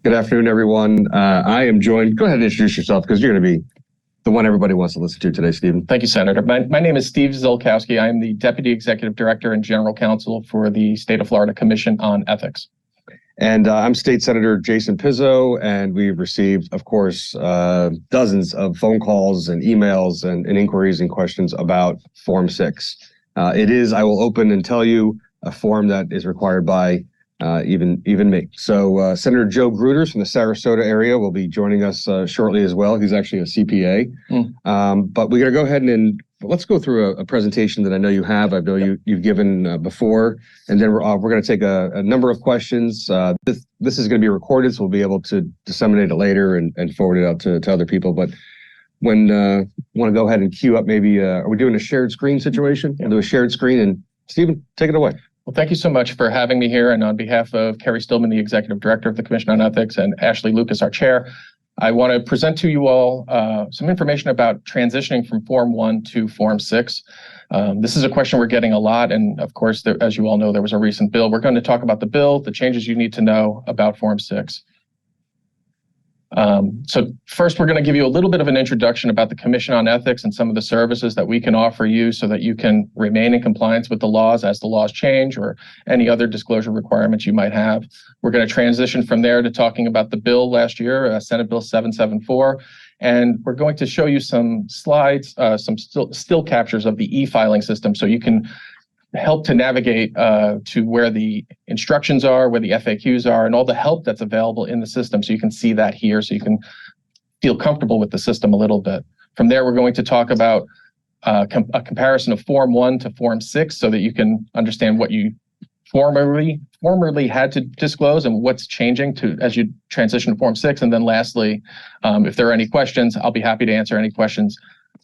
Good afternoon, everyone. I am joined. Go ahead and introduce yourself because you're going to be the one everybody wants to listen to today, Stephen. Thank you, Senator. My name is Steve Zuilkowski. I am the Deputy Executive Director and General Counsel for the State of Florida Commission on Ethics. And I'm State Senator Jason Pizzo, and we've received, of course, dozens of phone calls and emails and inquiries and questions about Form 6. It is, I will open and tell you, a form that is required by even me. So Senator Joe Gruters from the Sarasota area will be joining us shortly as well. He's actually a CPA. But we're going to go ahead and let's go through a presentation that I know you have. I know you've given before, and then we're going to take a number of questions. This is going to be recorded, so we'll be able to disseminate it later and forward it out to other people. But when want to go ahead and queue up, maybe are we doing a shared screen situation? We'll do a shared screen, and Stephen, take it away. Well, thank you so much for having me here. And on behalf of Kerry Stillman, the Executive Director of the Commission on Ethics, and Ashley Lucas, our Chair, I want to present to you all some information about transitioning from Form 1 to Form 6. This is a question we're getting a lot. And of course, as you all know, there was a recent bill. We're going to talk about the bill, the changes you need to know about Form 6. So first, we're going to give you a little bit of an introduction about the Commission on Ethics and some of the services that we can offer you so that you can remain in compliance with the laws as the laws change or any other disclosure requirements you might have. We're going to transition from there to talking about the bill last year, Senate Bill 774. And we're going to show you some slides, some still captures of the e-filing system so you can help to navigate to where the instructions are, where the FAQs are, and all the help that's available in the system. So you can see that here, so you can feel comfortable with the system a little bit. From there, we're going to talk about a comparison of Form 1 to Form 6 so that you can understand what you formerly had to disclose and what's changing as you transition to Form 6. And then lastly, if there are any questions, I'll be happy to answer any questions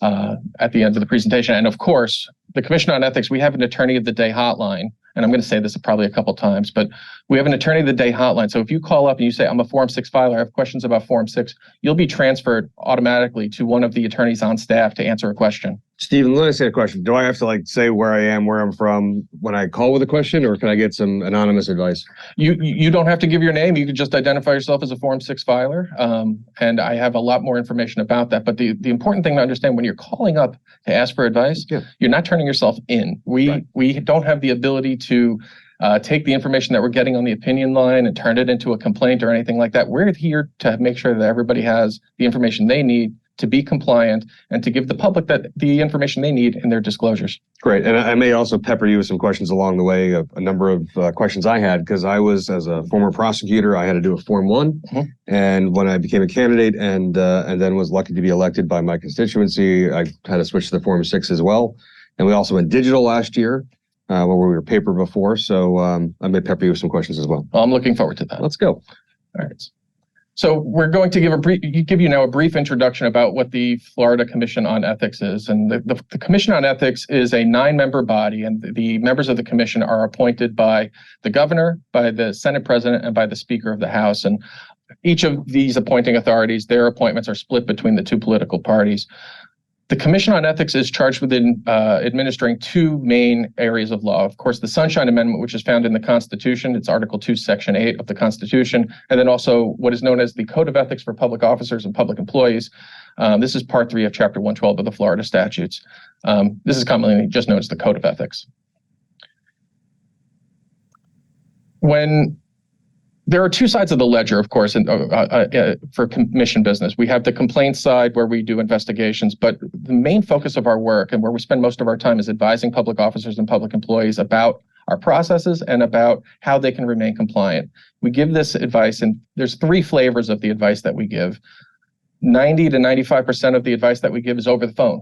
at the end of the presentation. And of course, the Commission on Ethics, we have an Attorney of the Day hotline, and I'm going to say this probably a couple times, but we have an Attorney of the Day hotline. So if you call up and you say, I'm a Form 6 filer, I have questions about Form 6, you'll be transferred automatically to one of the attorneys on staff to answer a question. Stephen, let me say a question. Do I have to say where I am, where I'm from when I call with a question, or can I get some anonymous advice? You don't have to give your name. You can just identify yourself as a Form 6 filer. And I have a lot more information about that. But the important thing to understand when you're calling up to ask for advice, you're not turning yourself in. We don't have the ability to take the information that we're getting on the opinion line and turn it into a complaint or anything like that. We're here to make sure that everybody has the information they need to be compliant and to give the public the information they need in their disclosures. Great. And I may also pepper you with some questions along the way, a number of questions I had, because I was, as a former prosecutor, I had to do a Form 1. And when I became a candidate and then was lucky to be elected by my constituency, I had to switch to the Form 6 as well. And we also went digital last year, where we were paper before. So I may pepper you with some questions as well. Well, I'm looking forward to that. Let's go. All right. So we're going to give you now a brief introduction about what the Florida Commission on Ethics is. And the Commission on Ethics is a 9-member body, and the members of the commission are appointed by the governor, by the Senate president, and by the Speaker of the House. And each of these appointing authorities, their appointments are split between the two political parties. The Commission on Ethics is charged with administering two main areas of law. Of course, the Sunshine Amendment, which is found in the Constitution. It's Article 2, Section 8 of the Constitution. And then also what is known as the Code of Ethics for Public Officers and Public Employees. This is Part 3 of Chapter 112 of the Florida statutes. This is commonly just known as the Code of Ethics. There are two sides of the ledger, of course, for commission business. We have the complaint side where we do investigations, but the main focus of our work and where we spend most of our time is advising public officers and public employees about our processes and about how they can remain compliant. We give this advice, and there's 3 flavors of the advice that we give. 90 to 95% of the advice that we give is over the phone.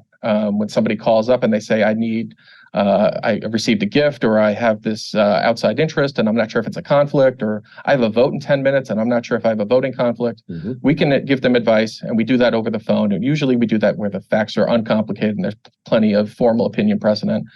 When somebody calls up and they say, I received a gift, or I have this outside interest and I'm not sure if it's a conflict, or I have a vote in 10 minutes and I'm not sure if I have a voting conflict. We can give them advice, and we do that over the phone. And usually we do that where the facts are uncomplicated and there's plenty of formal opinion precedent.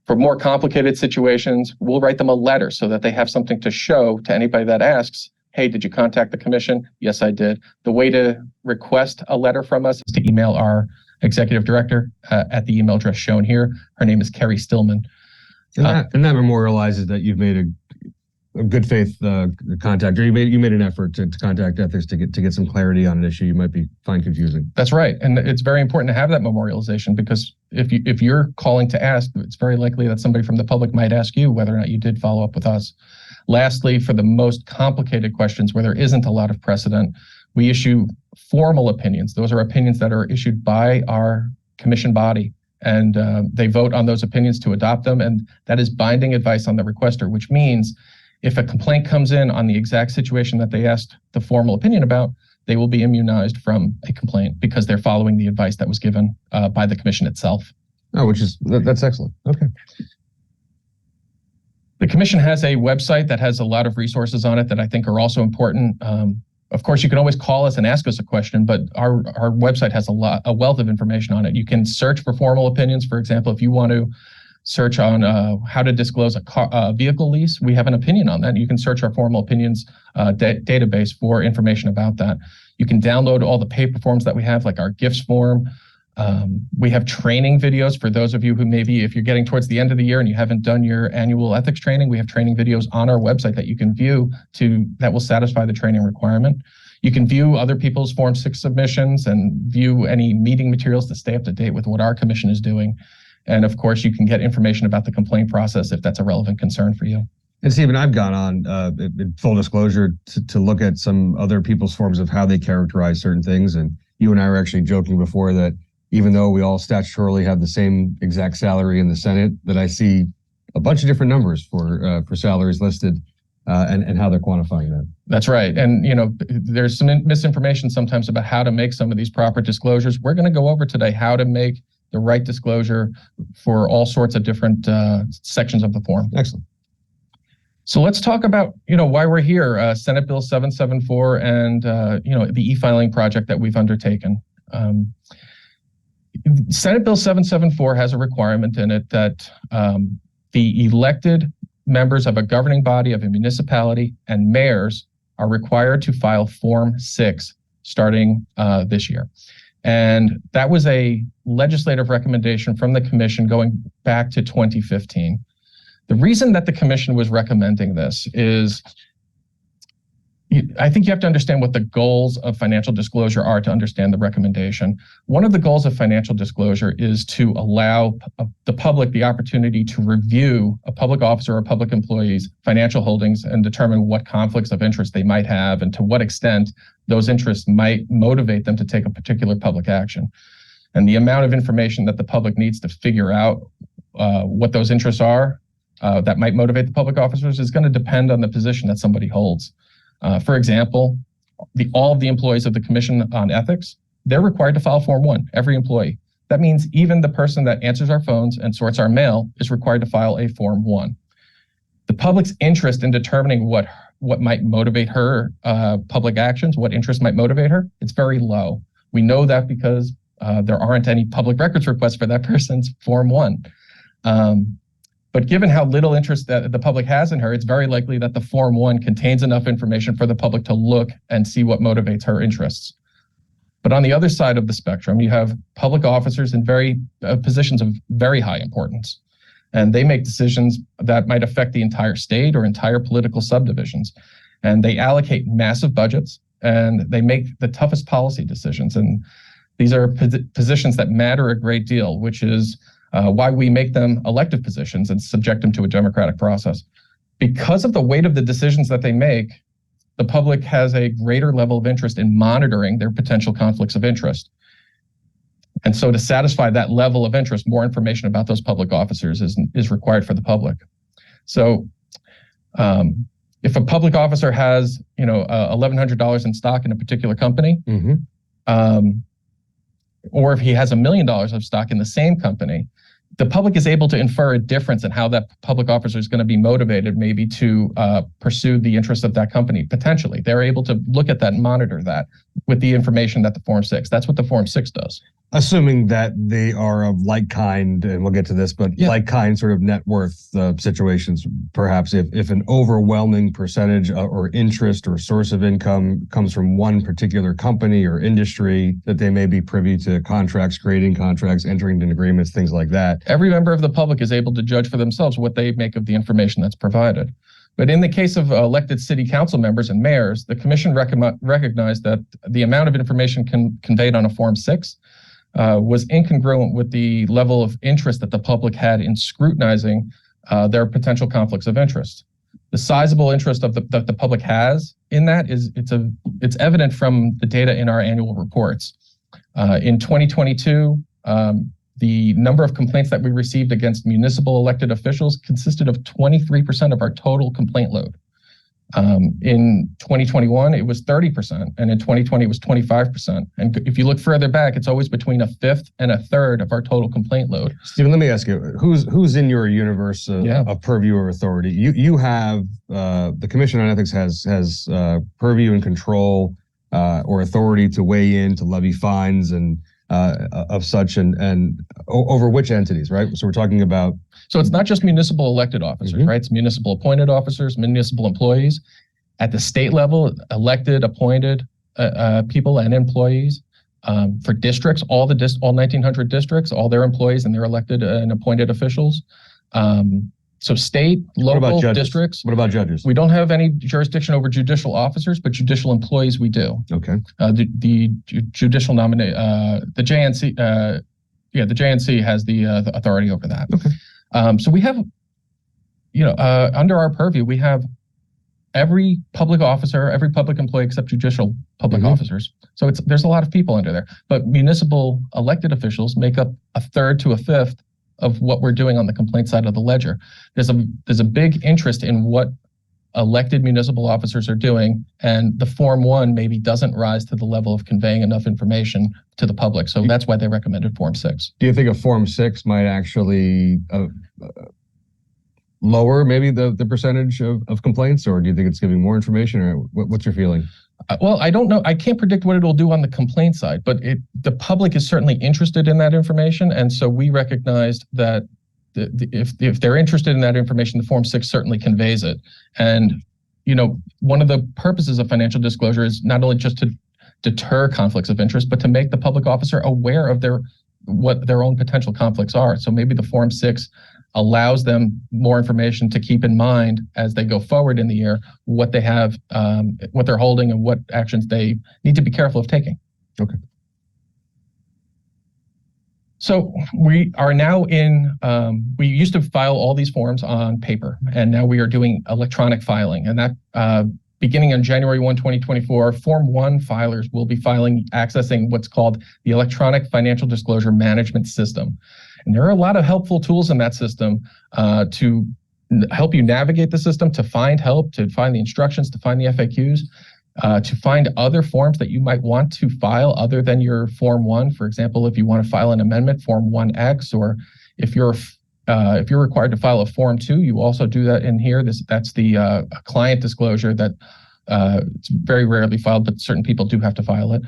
For more complicated situations, we'll write them a letter so that they have something to show to anybody that asks, hey, did you contact the commission? Yes, I did. The way to request a letter from us is to email our executive director at the email address shown here. Her name is Kerry Stillman. And that memorializes that you've made a good faith contact, or you made an effort to contact ethics to get some clarity on an issue you might find confusing. That's right, and it's very important to have that memorialization, because if you're calling to ask, it's very likely that somebody from the public might ask you whether or not you did follow up with us. Lastly, for the most complicated questions where there isn't a lot of precedent, we issue formal opinions. Those are opinions that are issued by our commission body, and they vote on those opinions to adopt them, and that is binding advice on the requester, which means if a complaint comes in on the exact situation that they asked the formal opinion about, they will be immunized from a complaint because they're following the advice that was given by the commission itself. Oh, that's excellent. Okay. The commission has a website that has a lot of resources on it that I think are also important. Of course, you can always call us and ask us a question, but our website has a wealth of information on it. You can search for formal opinions. For example, if you want to search on how to disclose a vehicle lease, we have an opinion on that. You can search our formal opinions database for information about that. You can download all the paper forms that we have, like our gifts form. We have training videos for those of you who maybe, if you're getting towards the end of the year and you haven't done your annual ethics training, we have training videos on our website that you can view that will satisfy the training requirement. You can view other people's Form 6 submissions and view any meeting materials to stay up to date with what our commission is doing. And of course, you can get information about the complaint process if that's a relevant concern for you. And Stephen, I've gone on, in full disclosure, to look at some other people's forms of how they characterize certain things. And you and I were actually joking before that even though we all statutorily have the same exact salary in the Senate, that I see a bunch of different numbers for salaries listed and how they're quantifying that. That's right. And, there's some misinformation sometimes about how to make some of these proper disclosures. We're going to go over today how to make the right disclosure for all sorts of different sections of the form. Excellent. So let's talk about, why we're here. Senate Bill 774 and, the e-filing project that we've undertaken. Senate Bill 774 has a requirement in it that the elected members of a governing body of a municipality and mayors are required to file Form 6 starting this year. And that was a legislative recommendation from the commission going back to 2015. The reason that the commission was recommending this is, I think you have to understand what the goals of financial disclosure are to understand the recommendation. One of the goals of financial disclosure is to allow the public the opportunity to review a public officer or public employee's financial holdings and determine what conflicts of interest they might have and to what extent those interests might motivate them to take a particular public action. And the amount of information that the public needs to figure out what those interests are that might motivate the public officers is going to depend on the position that somebody holds. For example, all of the employees of the Commission on Ethics, they're required to file Form 1, every employee. That means even the person that answers our phones and sorts our mail is required to file a Form 1. The public's interest in determining what might motivate her public actions, what interest might motivate her, it's very low. We know that because there aren't any public records requests for that person's Form 1. But given how little interest that the public has in her, it's very likely that the Form 1 contains enough information for the public to look and see what motivates her interests. But on the other side of the spectrum, you have public officers in positions of very high importance, and they make decisions that might affect the entire state or entire political subdivisions. And they allocate massive budgets, and they make the toughest policy decisions. And these are positions that matter a great deal, which is why we make them elective positions and subject them to a democratic process. Because of the weight of the decisions that they make, the public has a greater level of interest in monitoring their potential conflicts of interest. And so to satisfy that level of interest, more information about those public officers is required for the public. So if a public officer has, $1,100 in stock in a particular company, or if he has $1 million of stock in the same company, the public is able to infer a difference in how that public officer is going to be motivated maybe to pursue the interests of that company, potentially. They're able to look at that and monitor that with the information that the Form 6, that's what the Form 6 does. Assuming that they are of like kind, and we'll get to this, but like kind sort of net worth situations, perhaps if an overwhelming percentage or interest or source of income comes from one particular company or industry, that they may be privy to contracts, creating contracts, entering into agreements, things like that. Every member of the public is able to judge for themselves what they make of the information that's provided. But in the case of elected city council members and mayors, the commission recognized that the amount of information conveyed on a Form 6 was incongruent with the level of interest that the public had in scrutinizing their potential conflicts of interest. The sizable interest that the public has in that it's evident from the data in our annual reports. In 2022, the number of complaints that we received against municipal elected officials consisted of 23% of our total complaint load. In 2021, it was 30%, and in 2020, it was 25%. And if you look further back, it's always between a fifth and a third of our total complaint load. Stephen, let me ask you, who's in your universe of purview or authority? You have the Commission on Ethics has purview and control or authority to weigh in, to levy fines and of such and over which entities, right? So we're talking about. So it's not just municipal elected officers, right? It's municipal appointed officers, municipal employees. At the state level, elected, appointed people and employees. For districts, all 1,900 districts, all their employees and their elected and appointed officials. So state, local, districts. What about judges? We don't have any jurisdiction over judicial officers, but judicial employees we do. Okay. The judicial nominate, the JNC, the JNC has the authority over that. Okay. So we have, under our purview, we have every public officer, every public employee except judicial public officers. So there's a lot of people under there, but municipal elected officials make up a third to a fifth of what we're doing on the complaint side of the ledger. There's a big interest in what elected municipal officers are doing, and the Form 1 maybe doesn't rise to the level of conveying enough information to the public. So that's why they recommended Form 6. Do you think a Form 6 might actually lower maybe the percentage of complaints, or do you think it's giving more information, or what's your feeling? Well, I don't know. I can't predict what it'll do on the complaint side, but the public is certainly interested in that information. And so we recognized that if they're interested in that information, the Form 6 certainly conveys it. And, one of the purposes of financial disclosure is not only just to deter conflicts of interest, but to make the public officer aware of what their own potential conflicts are. So maybe the Form 6 allows them more information to keep in mind as they go forward in the year, what they have, what they're holding, and what actions they need to be careful of taking. Okay. So we are now we used to file all these forms on paper, and now we are doing electronic filing. And that beginning on January 1, 2024, Form 1 filers will be accessing what's called the Electronic Financial Disclosure Management System. And there are a lot of helpful tools in that system to help you navigate the system, to find help, to find the instructions, to find the FAQs, to find other forms that you might want to file other than your Form 1. For example, if you want to file an amendment, Form 1X, or if you're required to file a Form 2, you also do that in here. That's the client disclosure that it's very rarely filed, but certain people do have to file it.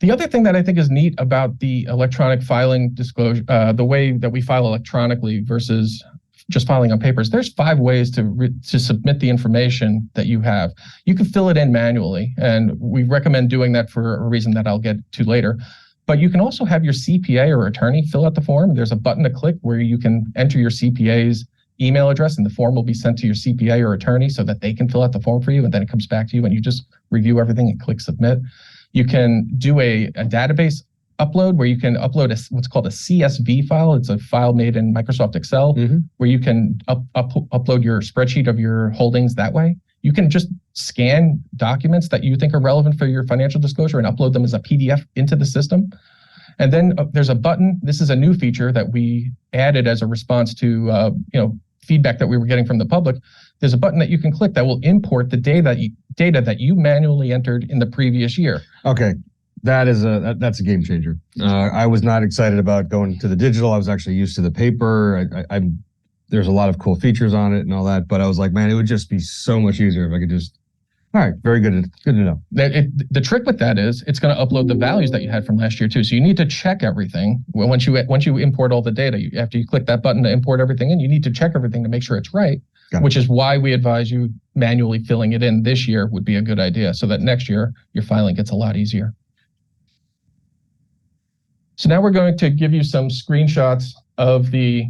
The other thing that I think is neat about the electronic filing disclosure, the way that we file electronically versus just filing on papers, there's 5 ways to submit the information that you have. You can fill it in manually, and we recommend doing that for a reason that I'll get to later. But you can also have your CPA or attorney fill out the form. There's a button to click where you can enter your CPA's email address, and the form will be sent to your CPA or attorney so that they can fill out the form for you, and then it comes back to you, and you just review everything and click submit. You can do a database upload where you can upload what's called a CSV file. It's a file made in Microsoft Excel where you can upload your spreadsheet of your holdings that way. You can just scan documents that you think are relevant for your financial disclosure and upload them as a PDF into the system. And then there's a button. This is a new feature that we added as a response to feedback that we were getting from the public. There's a button that you can click that will import the data that you manually entered in the previous year. Okay, that's a game changer. I was not excited about going to the digital. I was actually used to the paper. There's a lot of cool features on it and all that, but I was like, man, it would just be so much easier if I could just. All right, very good. Good to know. The trick with that is it's going to upload the values that you had from last year too. So you need to check everything once you import all the data. After you click that button to import everything in, you need to check everything to make sure it's right. Which is why we advise you manually filling it in this year would be a good idea, so that next year your filing gets a lot easier. So now we're going to give you some screenshots of the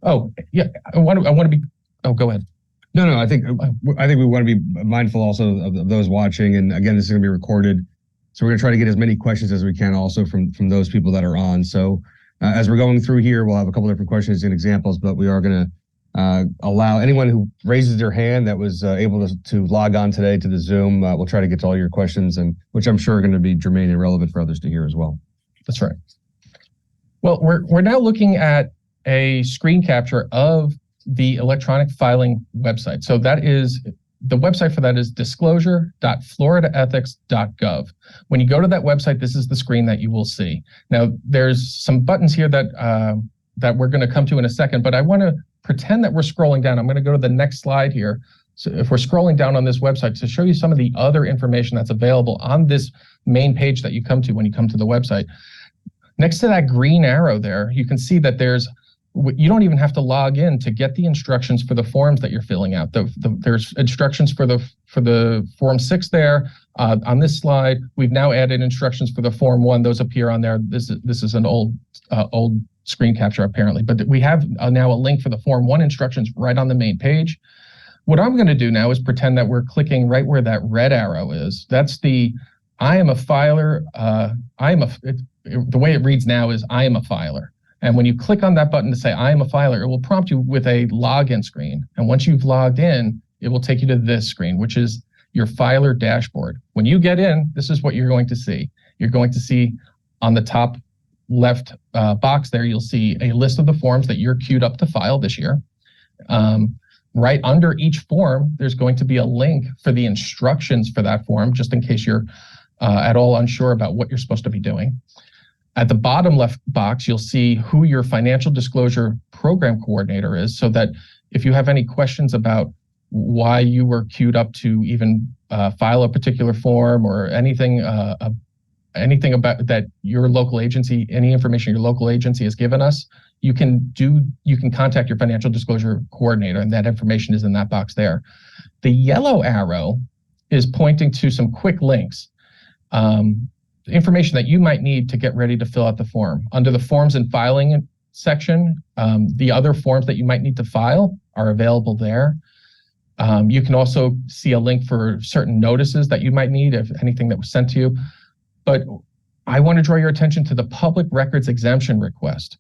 Oh, yeah, I want to be, oh, go ahead. No, I think we want to be mindful also of those watching. And again, this is going to be recorded. So we're going to try to get as many questions as we can also from those people that are on. So as we're going through here, we'll have a couple different questions and examples, but we are going to allow anyone who raises their hand that was able to log on today to the Zoom. We'll try to get to all your questions, and which I'm sure are going to be germane and relevant for others to hear as well. That's right. Well, we're now looking at a screen capture of the electronic filing website. So that is, the website for that is disclosure.floridaethics.gov. When you go to that website, this is the screen that you will see. Now, there's some buttons here that we're going to come to in a second, but I want to pretend that we're scrolling down. I'm going to go to the next slide here. So if we're scrolling down on this website to show you some of the other information that's available on this main page that you come to when you come to the website, next to that green arrow there, you can see that you don't even have to log in to get the instructions for the forms that you're filling out. There's instructions for the Form 6 there. On this slide, we've now added instructions for the Form 1. Those appear on there. This is an old screen capture apparently, but we have now a link for the Form 1 instructions right on the main page. What I'm going to do now is pretend that we're clicking right where that red arrow is. That's the I am a filer. The way it reads now is I am a filer. And when you click on that button to say, I am a filer, it will prompt you with a login screen. And once you've logged in, it will take you to this screen, which is your filer dashboard. When you get in, this is what you're going to see. You're going to see on the top left box there, you'll see a list of the forms that you're queued up to file this year. Right under each form, there's going to be a link for the instructions for that form, just in case you're at all unsure about what you're supposed to be doing. At the bottom left box, you'll see who your financial disclosure program coordinator is, so that if you have any questions about why you were queued up to even file a particular form or anything about that your local agency, any information your local agency has given us, you can contact your financial disclosure coordinator, and that information is in that box there. The yellow arrow is pointing to some quick links. Information that you might need to get ready to fill out the form. Under the forms and filing section, the other forms that you might need to file are available there. You can also see a link for certain notices that you might need, if anything that was sent to you. But I want to draw your attention to the public records exemption request.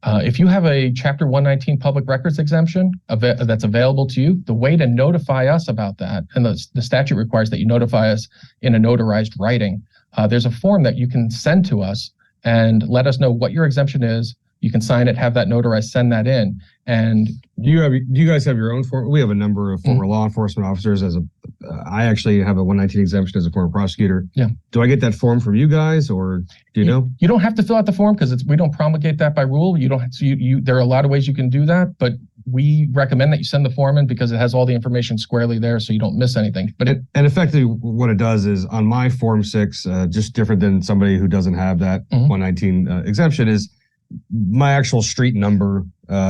If you have a Chapter 119 public records exemption that's available to you, the way to notify us about that, and the statute requires that you notify us in a notarized writing. There's a form that you can send to us and let us know what your exemption is. You can sign it, have that notarized, send that in. And do you guys have your own form? We have a number of former law enforcement officers. I actually have a 119 exemption as a former prosecutor. Yeah. Do I get that form from you guys, or do you know? You don't have to fill out the form because we don't promulgate that by rule. You don't. So there are a lot of ways you can do that, but we recommend that you send the form in because it has all the information squarely there, so you don't miss anything. But and effectively, what it does is on my Form 6, just different than somebody who doesn't have that 119 exemption, is my actual street number,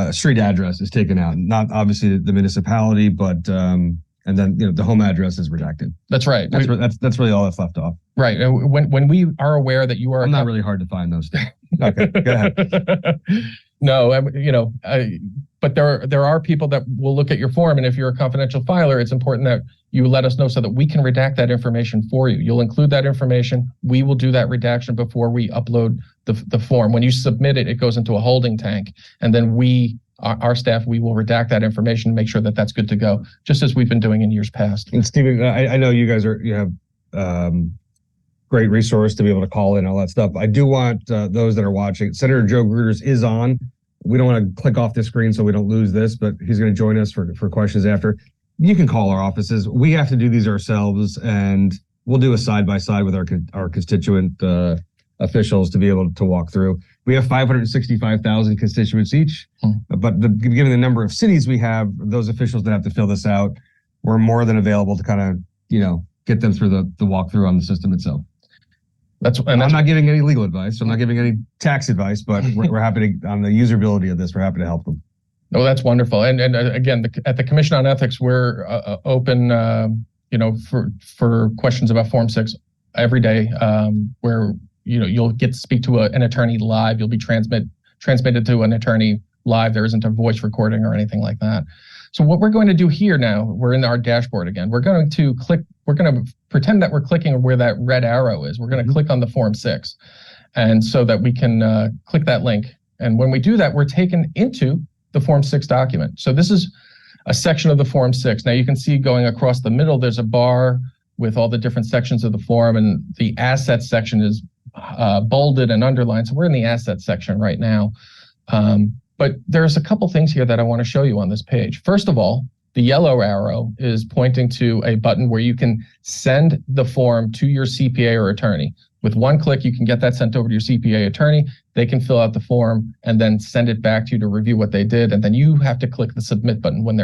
street address is taken out. Not obviously the municipality, but and then the home address is redacted. That's right. That's really all that's left off. Right. And when we are aware that you are, I'm not really hard to find those things. Okay, go ahead. No, but there are people that will look at your form, and if you're a confidential filer, it's important that you let us know so that we can redact that information for you. You'll include that information. We will do that redaction before we upload the form. When you submit it, it goes into a holding tank, and then our staff, we will redact that information and make sure that that's good to go, just as we've been doing in years past. And Stephen, I know you guys have great resource to be able to call in, all that stuff. I do want those that are watching, Senator Joe Gruters is on. We don't want to click off the screen so we don't lose this, but he's going to join us for questions after. You can call our offices. We have to do these ourselves, and we'll do a side-by-side with our constituent officials to be able to walk through. We have 565,000 constituents each, but given the number of cities we have, those officials that have to fill this out, we're more than available to kind of, get them through the walkthrough on the system itself. I'm not giving any legal advice. I'm not giving any tax advice, but we're happy to, on the usability of this, we're happy to help them. Oh, that's wonderful. And again, at the Commission on Ethics, we're open, for questions about Form 6 every day, where, you'll get to speak to an attorney live. You'll be transmitted to an attorney live. There isn't a voice recording or anything like that. So what we're going to do here now, we're in our dashboard again. We're going to pretend that we're clicking where that red arrow is. We're going to click on the Form 6. And so that we can click that link. And when we do that, we're taken into the Form 6 document. So this is a section of the Form 6. Now you can see going across the middle, there's a bar with all the different sections of the form, and the assets section is bolded and underlined. So we're in the assets section right now. But there's a couple things here that I want to show you on this page. First of all, the yellow arrow is pointing to a button where you can send the form to your CPA or attorney. With one click, you can get that sent over to your CPA attorney. They can fill out the form and then send it back to you to review what they did. And then you have to click the submit button when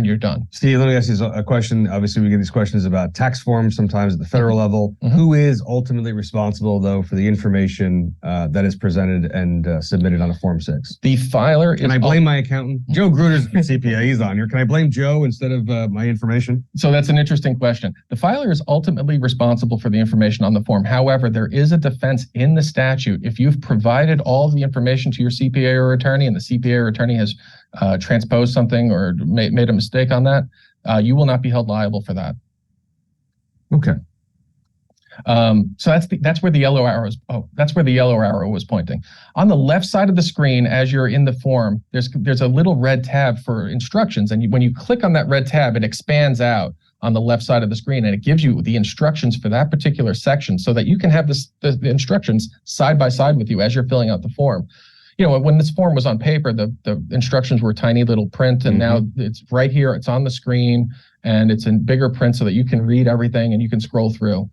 you're done. Steve, let me ask you a question. Obviously, we get these questions about tax forms sometimes at the federal level. Who is ultimately responsible, though, for the information that is presented and submitted on a Form 6? The filer is... Can I blame my accountant? Joe Gruters, CPA, he's on here. Can I blame Joe instead of my information? So that's an interesting question. The filer is ultimately responsible for the information on the form. However, there is a defense in the statute. If you've provided all the information to your CPA or attorney and the CPA or attorney has transposed something or made a mistake on that, you will not be held liable for that. Okay. So that's where the yellow arrow is. Oh, that's where the yellow arrow was pointing. On the left side of the screen, as you're in the form, there's a little red tab for instructions, and when you click on that red tab, it expands out on the left side of the screen, and it gives you the instructions for that particular section so that you can have the instructions side by side with you as you're filling out the form. You know, when this form was on paper, the instructions were tiny little print, and now it's right here, it's on the screen, and it's in bigger print so that you can read everything and you can scroll through.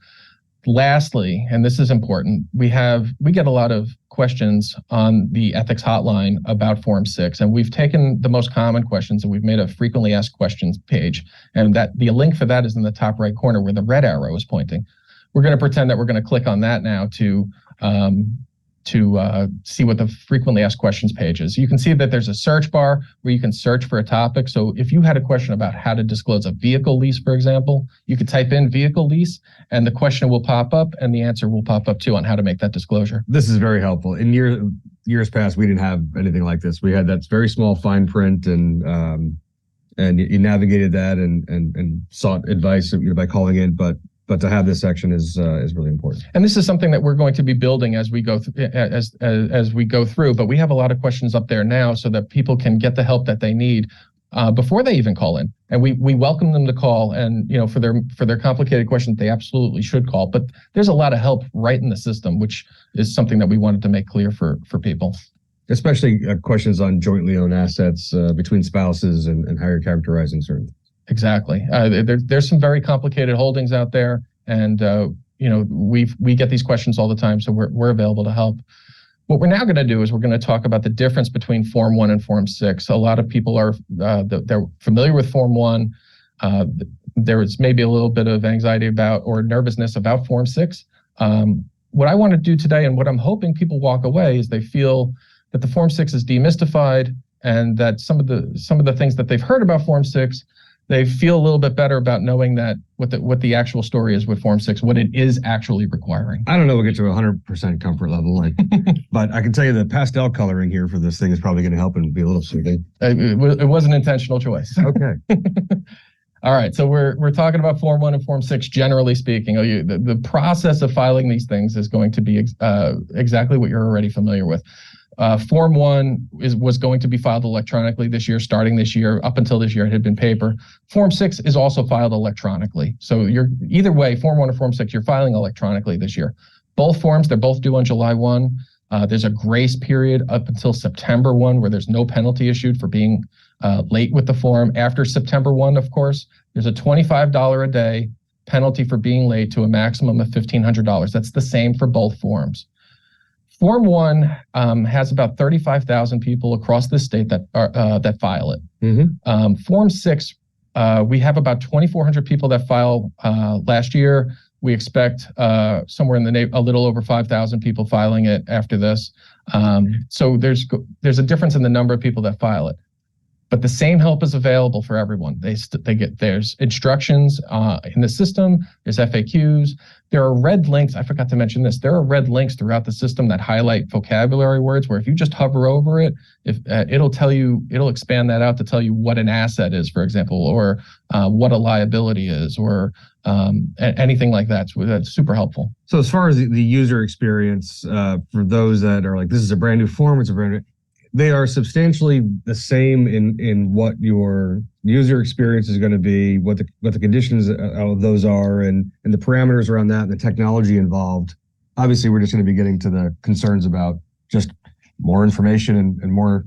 Lastly, and this is important, we get a lot of questions on the ethics hotline about Form 6, and we've taken the most common questions and we've made a frequently asked questions page, and that the link for that is in the top right corner where the red arrow is pointing. We're going to pretend that we're going to click on that now to see what the frequently asked questions page is. You can see that there's a search bar where you can search for a topic. So if you had a question about how to disclose a vehicle lease, for example, you could type in vehicle lease and the question will pop up and the answer will pop up too on how to make that disclosure. This is very helpful. In years past, we didn't have anything like this. We had that very small fine print and you navigated that and sought advice by calling in, but to have this section is really important. And this is something that we're going to be building as we go as we go through. But we have a lot of questions up there now so that people can get the help that they need before they even call in. And we welcome them to call. And for their complicated questions, they absolutely should call. But there's a lot of help right in the system, which is something that we wanted to make clear for people. Especially questions on jointly owned assets between spouses and how you're characterizing certain things. Exactly. There's some very complicated holdings out there, and we get these questions all the time, so we're available to help. What we're now going to do is we're going to talk about the difference between Form 1 and Form 6. A lot of people are they're familiar with Form 1. There is maybe a little bit of anxiety about or nervousness about Form 6. What I want to do today, and what I'm hoping people walk away, is they feel that the Form 6 is demystified, and that some of the things that they've heard about Form 6. They feel a little bit better about knowing that what the actual story is with Form 6, what it is actually requiring. I don't know, we'll get to 100% comfort level, but I can tell you the pastel coloring here for this thing is probably going to help and be a little soothing. It was an intentional choice. Okay. All right, so we're talking about Form 1 and Form 6, generally speaking. The process of filing these things is going to be exactly what you're already familiar with. Form 1 was going to be filed electronically this year, starting this year. Up until this year, it had been paper. Form 6 is also filed electronically. So you're either way, Form 1 or Form 6, you're filing electronically this year. Both forms, they're both due on July 1. There's a grace period up until September 1 where there's no penalty issued for being late with the form. After September 1, of course, there's a $25 a day penalty for being late to a maximum of $1,500. That's the same for both forms. Form 1 has about 35,000 people across the state that file it. Mm-hmm. Form 6, we have about 2,400 people that file last year. We expect somewhere in a little over 5,000 people filing it after this. So there's a difference in the number of people that file it. But the same help is available for everyone. There's instructions in the system. There's FAQs. There are red links. I forgot to mention this. There are red links throughout the system that highlight vocabulary words where if you just hover over it, it'll expand that out to tell you what an asset is, for example, or what a liability is, or anything like that. So that's super helpful. So as far as the user experience, for those that are like, this is a brand new form, they are substantially the same in what your user experience is going to be, what the conditions of those are, and the parameters around that, and the technology involved. Obviously, we're just going to be getting to the concerns about just more information and more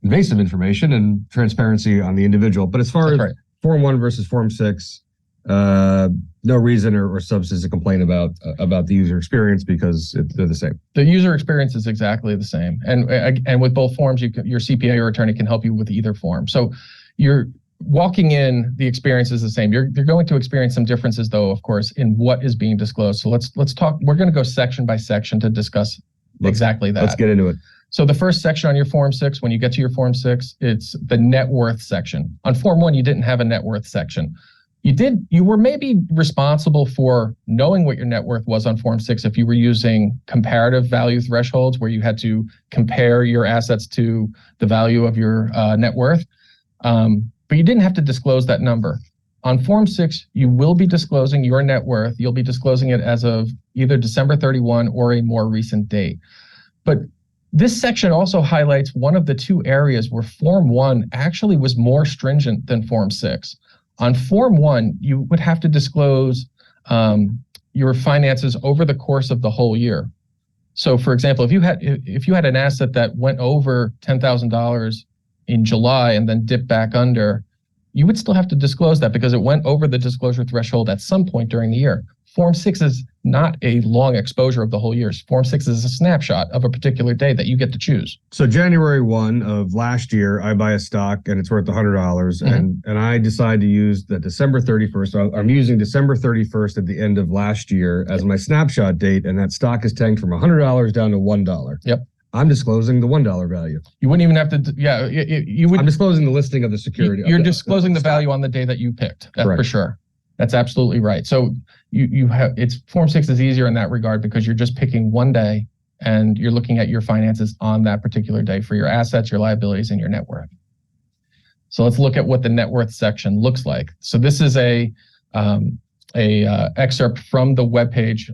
invasive information and transparency on the individual. But as far as Form 1 versus Form 6, no reason or substance to complain about the user experience because they're the same. The user experience is exactly the same, and with both forms, your CPA or attorney can help you with either form. So you're walking in, the experience is the same. You're going to experience some differences, though, of course, in what is being disclosed. So let's talk. We're going to go section by section to discuss exactly that. Let's get into it. So the first section on your Form 6, when you get to your Form 6, it's the net worth section. On Form 1, you didn't have a net worth section. You were maybe responsible for knowing what your net worth was on Form 6 if you were using comparative value thresholds where you had to compare your assets to the value of your net worth. But you didn't have to disclose that number. On Form 6, you will be disclosing your net worth. You'll be disclosing it as of either December 31 or a more recent date. But this section also highlights one of the two areas where Form 1 actually was more stringent than Form 6. On Form 1, you would have to disclose your finances over the course of the whole year. So, for example, if you had an asset that went over $10,000 in July and then dipped back under, you would still have to disclose that because it went over the disclosure threshold at some point during the year. Form 6 is not a long exposure of the whole year. Form 6 is a snapshot of a particular day that you get to choose. So January 1 of last year, I buy a stock and it's worth $100, and I decide to use the December 31st. So I'm using December 31st at the end of last year as my snapshot date, and that stock is tanked from $100 down to $1. Yep. I'm disclosing the $1 value. You wouldn't even have to, you would. I'm disclosing the listing of the security. You're disclosing the value on the day that you picked, for sure. That's absolutely right. So you have, Form 6 is easier in that regard because you're just picking one day and you're looking at your finances on that particular day for your assets, your liabilities, and your net worth. So let's look at what the net worth section looks like. So this is a excerpt from the webpage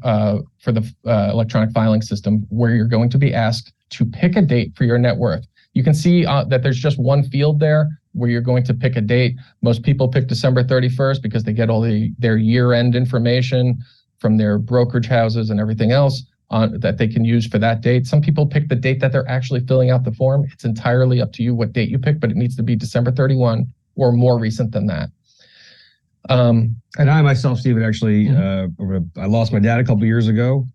for the electronic filing system where you're going to be asked to pick a date for your net worth. You can see that there's just one field there where you're going to pick a date. Most people pick December 31st because they get all their year-end information from their brokerage houses and everything else that they can use for that date. Some people pick the date that they're actually filling out the form. It's entirely up to you what date you pick, but it needs to be December 31 or more recent than that. And I myself, Stephen, actually, I lost my dad a couple of years ago.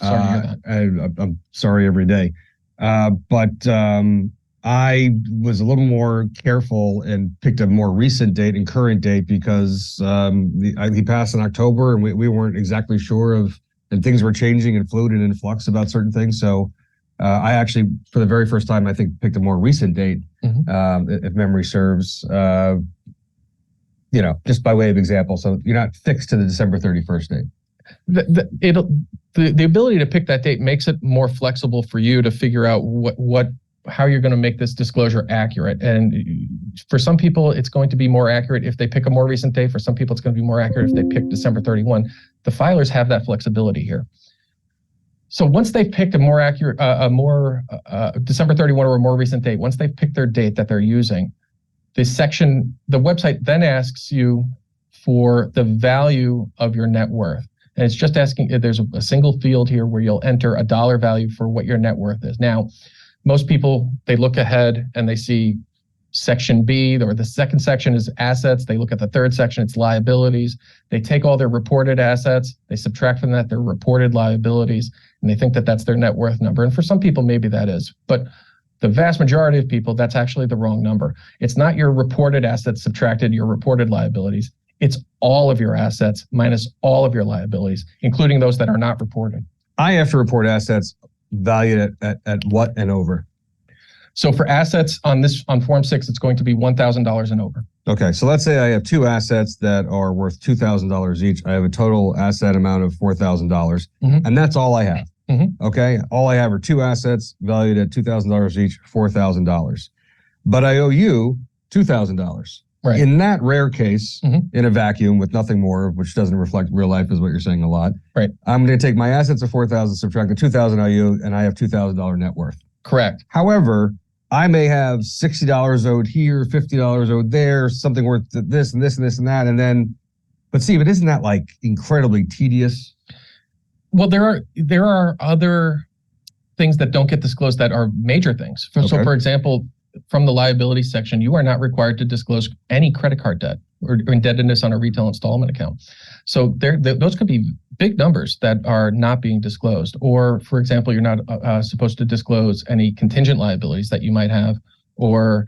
Sorry to hear that. I'm sorry every day. But I was a little more careful and picked a more recent date and current date because he passed in October and we weren't exactly sure and things were changing and fluid and in flux about certain things. So I actually, for the very first time, I think picked a more recent date, if memory serves, just by way of example. So you're not fixed to the December 31st date. The ability to pick that date makes it more flexible for you to figure out how you're going to make this disclosure accurate. And for some people, it's going to be more accurate if they pick a more recent date. For some people, it's going to be more accurate if they pick December 31. The filers have that flexibility here. So once they've picked a more accurate, December 31 or a more recent date, once they've picked their date that they're using, the website then asks you for the value of your net worth. And it's just asking if there's a single field here where you'll enter a dollar value for what your net worth is. Now, most people, they look ahead and they see section B, or the second section is assets. They look at the third section, it's liabilities. They take all their reported assets, they subtract from that their reported liabilities, and they think that that's their net worth number. And for some people, maybe that is. But the vast majority of people, that's actually the wrong number. It's not your reported assets subtracted your reported liabilities. It's all of your assets minus all of your liabilities, including those that are not reported. I have to report assets valued at what and over? So for assets on Form 6, it's going to be $1,000 and over. Okay, so let's say I have two assets that are worth $2,000 each. I have a total asset amount of $4,000, and that's all I have. Okay, all I have are two assets valued at $2,000 each, $4,000. But I owe you $2,000. Right. In that rare case, in a vacuum with nothing more, which doesn't reflect real life, is what you're saying a lot. Right. I'm going to take my assets of $4,000, subtract the $2,000 I owe, and I have $2,000 net worth. Correct. However, I may have $60 owed here, $50 owed there, something worth this and this and this and that, and then. But Steve, isn't that like incredibly tedious? Well, there are other things that don't get disclosed that are major things. So, for example, from the liability section, you are not required to disclose any credit card debt or indebtedness on a retail installment account. So those could be big numbers that are not being disclosed. Or, for example, you're not supposed to disclose any contingent liabilities that you might have, or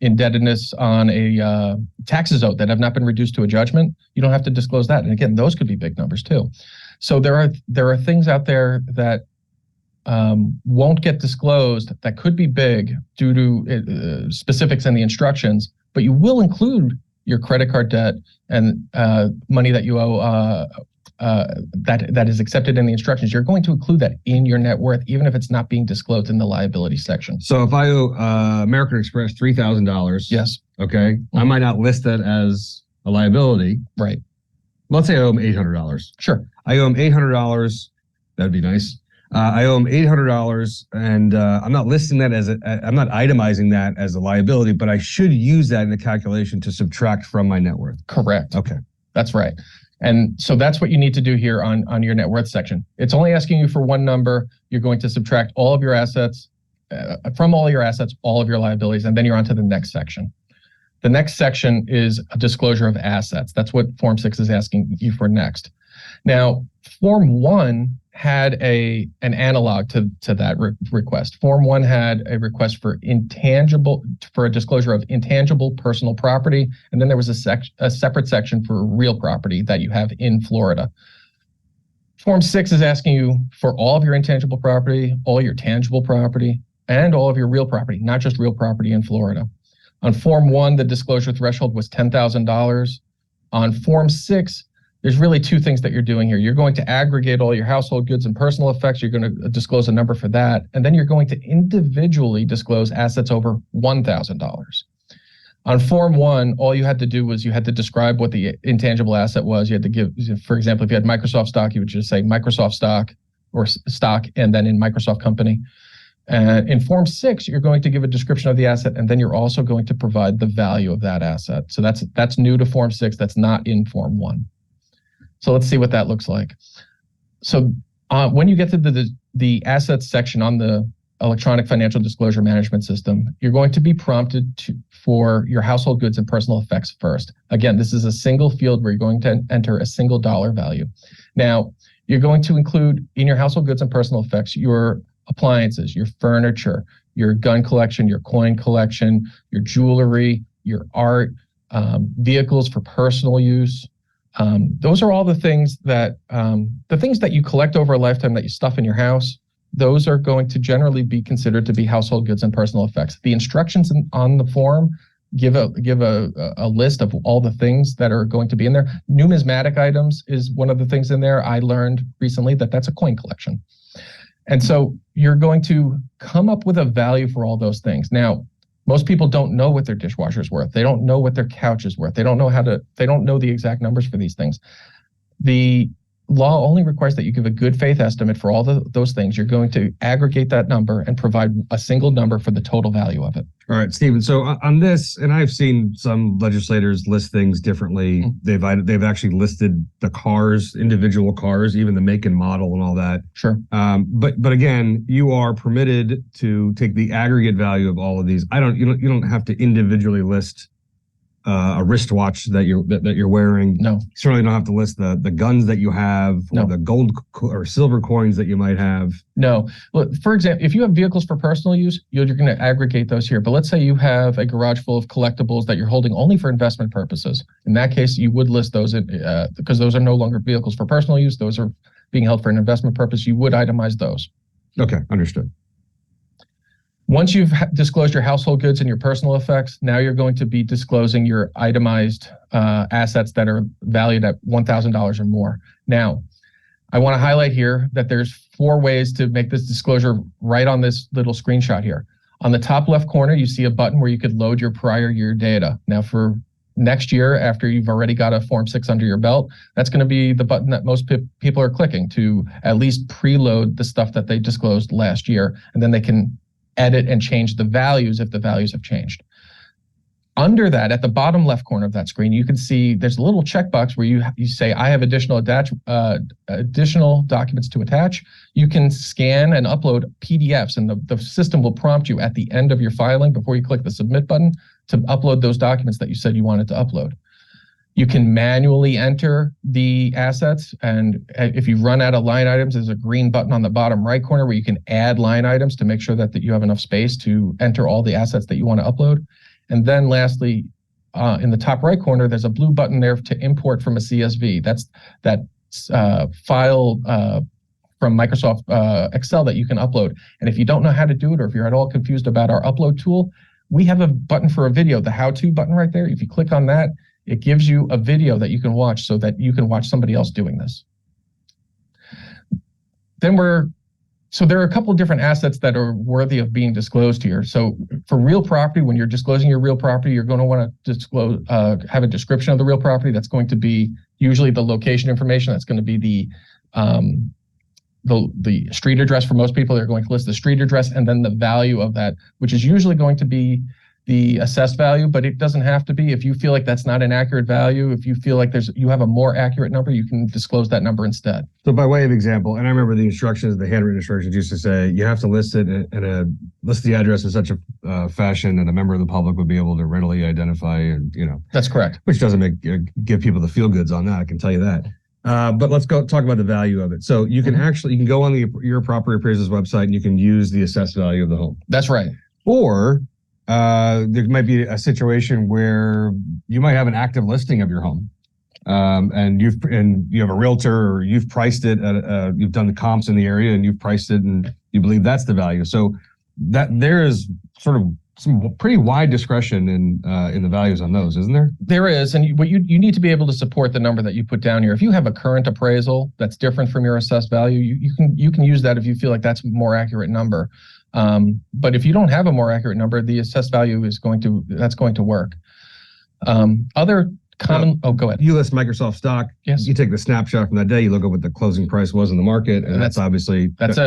indebtedness on a taxes owed that have not been reduced to a judgment. You don't have to disclose that. And again, those could be big numbers too. So there are things out there that won't get disclosed that could be big due to specifics in the instructions, but you will include your credit card debt and money that you owe that is accepted in the instructions. You're going to include that in your net worth, even if it's not being disclosed in the liability section. So if I owe American Express $3,000, yes, okay, I might not list that as a liability. Right. Let's say I owe him $800. Sure. I owe him $800. That'd be nice. I owe him $800, and I'm not listing that I'm not itemizing that as a liability, but I should use that in the calculation to subtract from my net worth. Correct. Okay. That's right. And so that's what you need to do here on your net worth section. It's only asking you for one number. You're going to subtract all of your assets from all your assets, all of your liabilities, and then you're on to the next section. The next section is a disclosure of assets. That's what Form 6 is asking you for next. Now, Form 1 had an analog to that request. Form 1 had a request for a disclosure of intangible personal property, and then there was a separate section for real property that you have in Florida. Form 6 is asking you for all of your intangible property, all your tangible property, and all of your real property, not just real property in Florida. On Form 1, the disclosure threshold was $10,000. On Form 6, there's really two things that you're doing here. You're going to aggregate all your household goods and personal effects. You're going to disclose a number for that. And then you're going to individually disclose assets over $1,000. On Form 1, all you had to do was you had to describe what the intangible asset was. You had to give, for example, if you had Microsoft stock, you would just say Microsoft stock or stock, and then in Microsoft company. And in Form 6, you're going to give a description of the asset, and then you're also going to provide the value of that asset. So that's new to Form 6. That's not in Form 1. So let's see what that looks like. So when you get to the assets section on the electronic financial disclosure management system, you're going to be prompted for your household goods and personal effects first. Again, this is a single field where you're going to enter a single dollar value. Now, you're going to include in your household goods and personal effects your appliances, your furniture, your gun collection, your coin collection, your jewelry, your art, vehicles for personal use. Those are all the things that you collect over a lifetime that you stuff in your house. Those are going to generally be considered to be household goods and personal effects. The instructions on the form give a list of all the things that are going to be in there. Numismatic items is one of the things in there. I learned recently that that's a coin collection. And so you're going to come up with a value for all those things. Now, most people don't know what their dishwasher is worth. They don't know what their couch is worth. They don't know the exact numbers for these things. The law only requires that you give a good faith estimate for all those things. You're going to aggregate that number and provide a single number for the total value of it. All right, Stephen. So on this, and I've seen some legislators list things differently. Mm-hmm. They've actually listed the cars, individual cars, even the make and model and all that. Sure. But again, you are permitted to take the aggregate value of all of these. You don't have to individually list a wristwatch that you're wearing. No. You certainly don't have to list the guns that you have, or the gold or silver coins that you might have. No. Look, for example, if you have vehicles for personal use, you're going to aggregate those here. But let's say you have a garage full of collectibles that you're holding only for investment purposes. In that case, you would list those because those are no longer vehicles for personal use. Those are being held for an investment purpose. You would itemize those. Okay, understood. Once you've disclosed your household goods and your personal effects, now you're going to be disclosing your itemized assets that are valued at $1,000 or more. Now, I want to highlight here that there's 4 ways to make this disclosure right on this little screenshot here. On the top left corner, you see a button where you could load your prior year data. Now, for next year, after you've already got a Form 6 under your belt, that's going to be the button that most people are clicking to at least preload the stuff that they disclosed last year, and then they can edit and change the values if the values have changed. Under that, at the bottom left corner of that screen, you can see there's a little checkbox where you say, I have additional documents to attach. You can scan and upload PDFs, and the system will prompt you at the end of your filing before you click the submit button to upload those documents that you said you wanted to upload. You can manually enter the assets, and if you run out of line items, there's a green button on the bottom right corner where you can add line items to make sure that you have enough space to enter all the assets that you want to upload. And then lastly, in the top right corner, there's a blue button there to import from a CSV. That's that file from Microsoft Excel that you can upload. And if you don't know how to do it, or if you're at all confused about our upload tool, we have a button for a video, the how-to button right there. If you click on that, it gives you a video that you can watch so that you can watch somebody else doing this. So there are a couple of different assets that are worthy of being disclosed here. So for real property, when you're disclosing your real property, you're going to want to disclose, have a description of the real property. That's going to be usually the location information. That's going to be the street address. For most people, they're going to list the street address and then the value of that, which is usually going to be the assessed value, but it doesn't have to be. If you feel like that's not an accurate value, if you feel like you have a more accurate number, you can disclose that number instead. So by way of example, and I remember the instructions, the handwritten instructions used to say, you have to list it list the address in such a fashion that a member of the public would be able to readily identify, and That's correct. Which doesn't give people the feel goods on that, I can tell you that. But let's go talk about the value of it. So you can go on your property appraiser's website and you can use the assessed value of the home. That's right. Or there might be a situation where you might have an active listing of your home, and you have a realtor, or you've priced it you've done the comps in the area and you've priced it and you believe that's the value. So that there is sort of some pretty wide discretion in the values on those, isn't there? There is, and what you need to be able to support the number that you put down here. If you have a current appraisal that's different from your assessed value, you can use that if you feel like that's a more accurate number. But if you don't have a more accurate number, the assessed value that's going to work. Other common, go ahead. You list Microsoft stock. Yes. You take the snapshot from that day, you look at what the closing price was in the market, and that's obviously, that's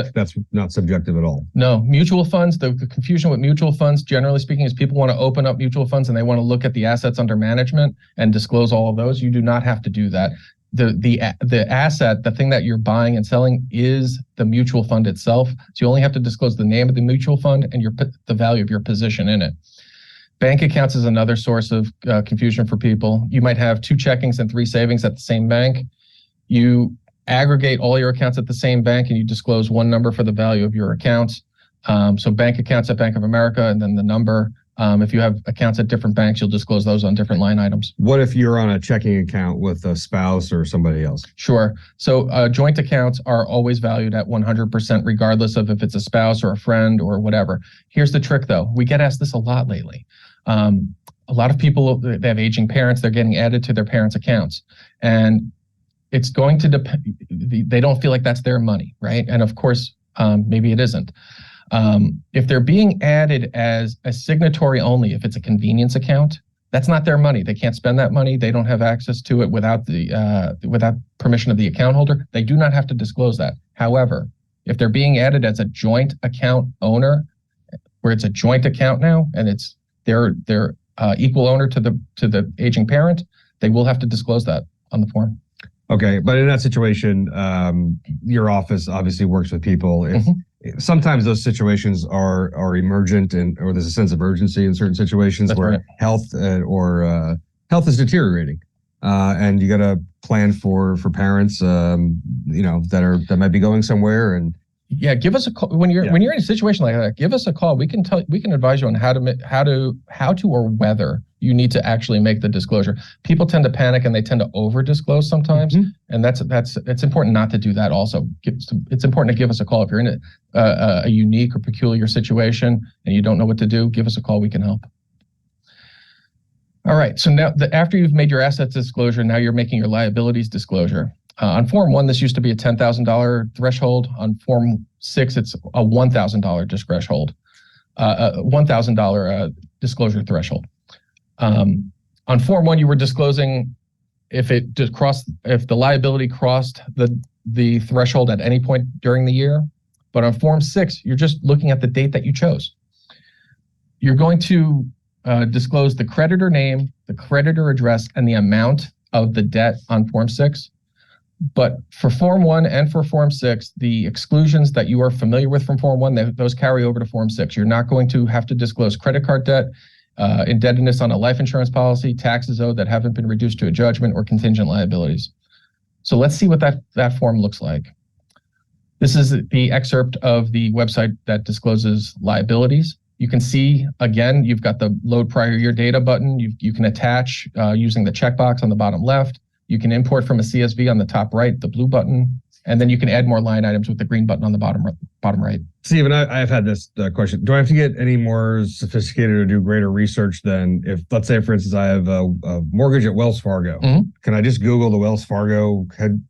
not subjective at all. No, mutual funds, the confusion with mutual funds, generally speaking, is people want to open up mutual funds and they want to look at the assets under management and disclose all of those. You do not have to do that. The asset, the thing that you're buying and selling, is the mutual fund itself. So you only have to disclose the name of the mutual fund and the value of your position in it. Bank accounts is another source of confusion for people. You might have 2 checkings and 3 savings at the same bank. You aggregate all your accounts at the same bank and you disclose one number for the value of your accounts. So bank accounts at Bank of America, and then the number. If you have accounts at different banks, you'll disclose those on different line items. What if you're on a checking account with a spouse or somebody else? Sure. So joint accounts are always valued at 100%, regardless of if it's a spouse or a friend or whatever. Here's the trick, though. We get asked this a lot lately. A lot of people, they have aging parents, they're getting added to their parents' accounts. And it's going to depend, they don't feel like that's their money, right? And of course, maybe it isn't. If they're being added as a signatory only, if it's a convenience account, that's not their money. They can't spend that money. They don't have access to it without permission of the account holder. They do not have to disclose that. However, if they're being added as a joint account owner, where it's a joint account now, and it's they're equal owner to the aging parent, they will have to disclose that on the form. Okay, but in that situation, your office obviously works with people. Sometimes those situations are emergent, or there's a sense of urgency in certain situations. That's where right. Health is deteriorating, and you got to plan for parents, that might be going somewhere, and Yeah, give us a call when you're in a situation like that. Give us a call. We can advise you on how to or whether you need to actually make the disclosure. People tend to panic and they tend to over disclose sometimes, and it's important not to do that. Also, it's important to give us a call if you're in a unique or peculiar situation and you don't know what to do. Give us a call. We can help. All right. So now, after you've made your assets disclosure, now you're making your liabilities disclosure. On Form 1, this used to be a $10,000 threshold. On Form 6, it's a $1,000 threshold, $1,000 disclosure threshold. On Form 1, you were disclosing if the liability crossed the threshold at any point during the year. But on Form 6, you're just looking at the date that you chose. You're going to disclose the creditor name, the creditor address, and the amount of the debt on Form 6. But for Form 1 and for Form 6, the exclusions that you are familiar with from Form 1, those carry over to Form 6. You're not going to have to disclose credit card debt, indebtedness on a life insurance policy, taxes owed that haven't been reduced to a judgment, or contingent liabilities. So let's see what that form looks like. This is the excerpt of the website that discloses liabilities. You can see, again, you've got the load prior year data button. You can attach using the checkbox on the bottom left. You can import from a CSV on the top right, the blue button, and then you can add more line items with the green button on the bottom right. Stephen, I've had this question. Do I have to get any more sophisticated or do greater research than if, let's say, for instance, I have a mortgage at Wells Fargo. Can I just Google the Wells Fargo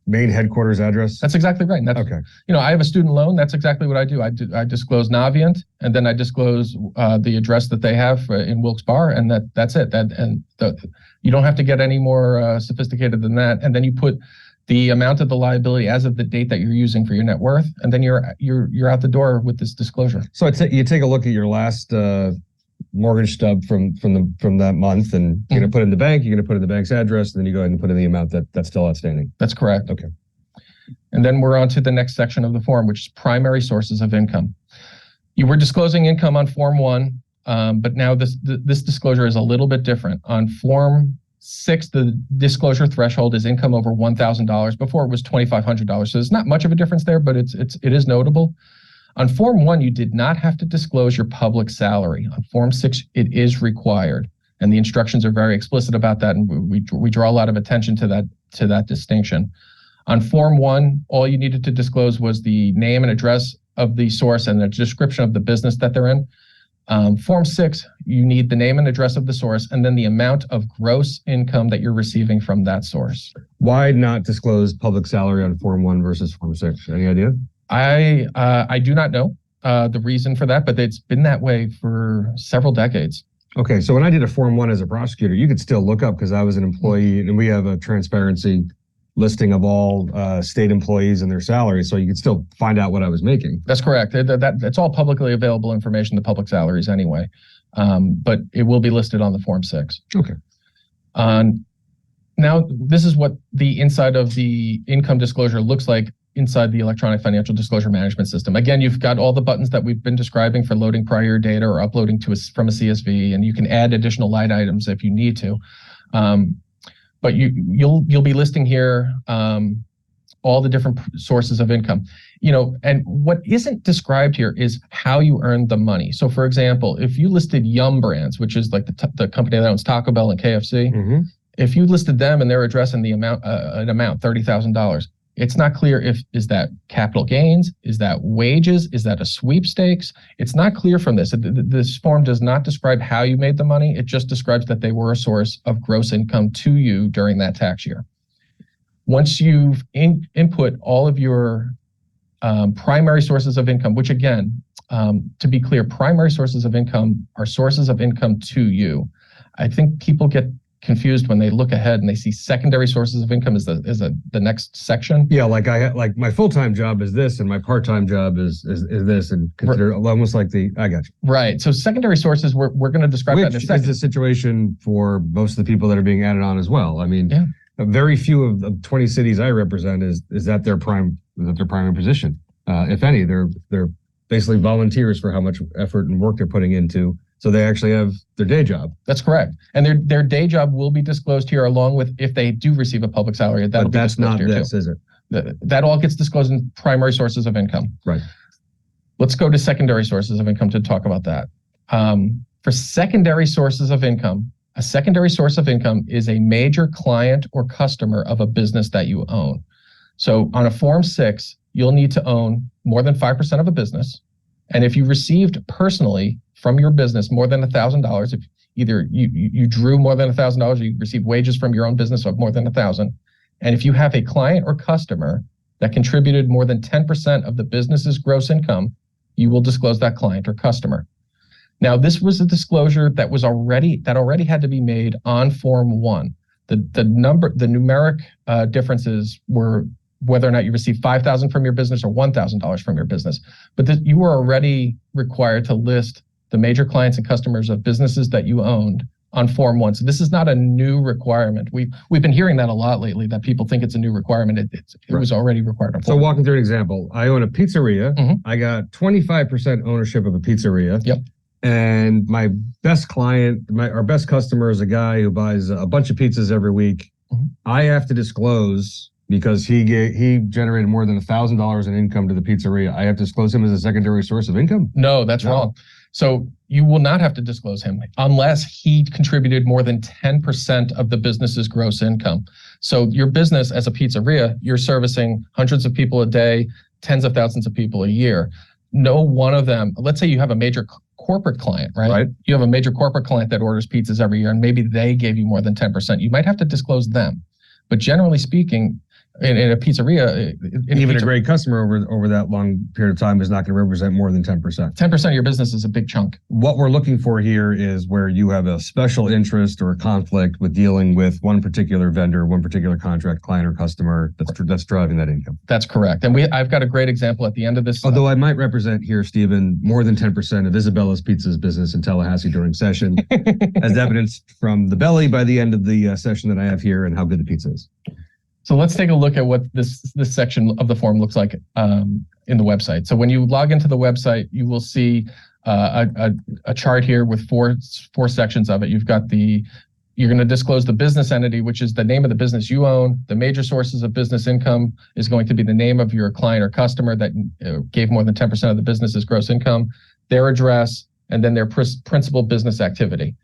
main headquarters address? That's exactly right. Okay. I have a student loan. That's exactly what I do. I disclose Navient, and then I disclose the address that they have in Wilkes-Barre, and that's it. You don't have to get any more sophisticated than that. And then you put the amount of the liability as of the date that you're using for your net worth, and then you're out the door with this disclosure. So you take a look at your last mortgage stub from that month, and you're going to put it in the bank. You're going to put in the bank's address, and then you go ahead and put in the amount that's still outstanding. That's correct. Okay. And then we're on to the next section of the form, which is primary sources of income. You were disclosing income on Form 1, but now this disclosure is a little bit different. On Form 6, the disclosure threshold is income over $1,000. Before it was $2,500. So there's not much of a difference there, but it is notable. On Form 1, you did not have to disclose your public salary. On Form 6, it is required, and the instructions are very explicit about that, and we draw a lot of attention to that distinction. On Form 1, all you needed to disclose was the name and address of the source and the description of the business that they're in. Form 6, you need the name and address of the source and then the amount of gross income that you're receiving from that source. Why not disclose public salary on Form 1 versus Form 6? Any idea? I do not know the reason for that, but it's been that way for several decades. Okay, so when I did a Form 1 as a prosecutor, you could still look up, because I was an employee, and we have a transparency listing of all state employees and their salaries, so you could still find out what I was making. That's correct. That's all publicly available information, the public salaries anyway, but it will be listed on the Form 6. Okay. Now, this is what the inside of the income disclosure looks like inside the electronic financial disclosure management system. Again, you've got all the buttons that we've been describing for loading prior data or uploading from a CSV, and you can add additional line items if you need to. But you'll be listing here all the different sources of income, and what isn't described here is how you earned the money. So, for example, if you listed Yum Brands, which is like the company that owns Taco Bell and KFC, if you listed them and their address and the amount, $30,000, it's not clear is that capital gains, is that wages, is that a sweepstakes? It's not clear from this. This form does not describe how you made the money. It just describes that they were a source of gross income to you during that tax year. Once you've input all of your primary sources of income, which again, to be clear, primary sources of income are sources of income to you. I think people get confused when they look ahead and they see secondary sources of income as the next section. Yeah, like my full-time job is this and my part-time job is this, and consider almost like I got you. Right. So secondary sources, we're going to describe that in a second. Which is the situation for most of the people that are being added on as well. I mean, very few of the 20 cities I represent is that their primary position. If any, they're basically volunteers for how much effort and work they're putting into. So they actually have their day job. That's correct. And their day job will be disclosed here along with, if they do receive a public salary, that'll be disclosed here too. But that's not this, is it? That all gets disclosed in primary sources of income. Right. Let's go to secondary sources of income to talk about that. For secondary sources of income, a secondary source of income is a major client or customer of a business that you own. So on a Form 6, you'll need to own more than 5% of a business. And if you received personally from your business more than $1,000, if either you drew more than $1,000 or you received wages from your own business of more than $1,000, and if you have a client or customer that contributed more than 10% of the business's gross income, you will disclose that client or customer. Now, this was a disclosure that already had to be made on Form 1. The numeric differences were whether or not you received $5,000 from your business or $1,000 from your business. But you were already required to list the major clients and customers of businesses that you owned on Form 1. So this is not a new requirement. We've been hearing that a lot lately, that people think it's a new requirement. It was already required on Form 1. So walking through an example, I own a pizzeria. Mm-hmm. I got 25% ownership of a pizzeria. Yep. And my best client, our best customer is a guy who buys a bunch of pizzas every week. Mm-hmm. I have to disclose, because he generated more than $1,000 in income to the pizzeria, I have to disclose him as a secondary source of income? No, that's wrong. So you will not have to disclose him unless he contributed more than 10% of the business's gross income. So your business as a pizzeria, you're servicing hundreds of people a day, tens of thousands of people a year. No one of them, let's say you have a major corporate client, right? You have a major corporate client that orders pizzas every year, and maybe they gave you more than 10%. You might have to disclose them. But generally speaking, in a pizzeria, a great customer over that long period of time is not going to represent more than 10%. 10% of your business is a big chunk. What we're looking for here is where you have a special interest or a conflict with dealing with one particular vendor, one particular contract client or customer that's driving that income. That's correct. And I've got a great example at the end of this. Although I might represent here, Stephen, more than 10% of Isabella's Pizza's business in Tallahassee during session, as evidenced from the belly by the end of the session that I have here and how good the pizza is. So let's take a look at what this section of the form looks like in the website. So when you log into the website, you will see a chart here with four sections of it. You're going to disclose the business entity, which is the name of the business you own. The major sources of business income is going to be the name of your client or customer that gave more than 10% of the business's gross income, their address, and then their principal business activity.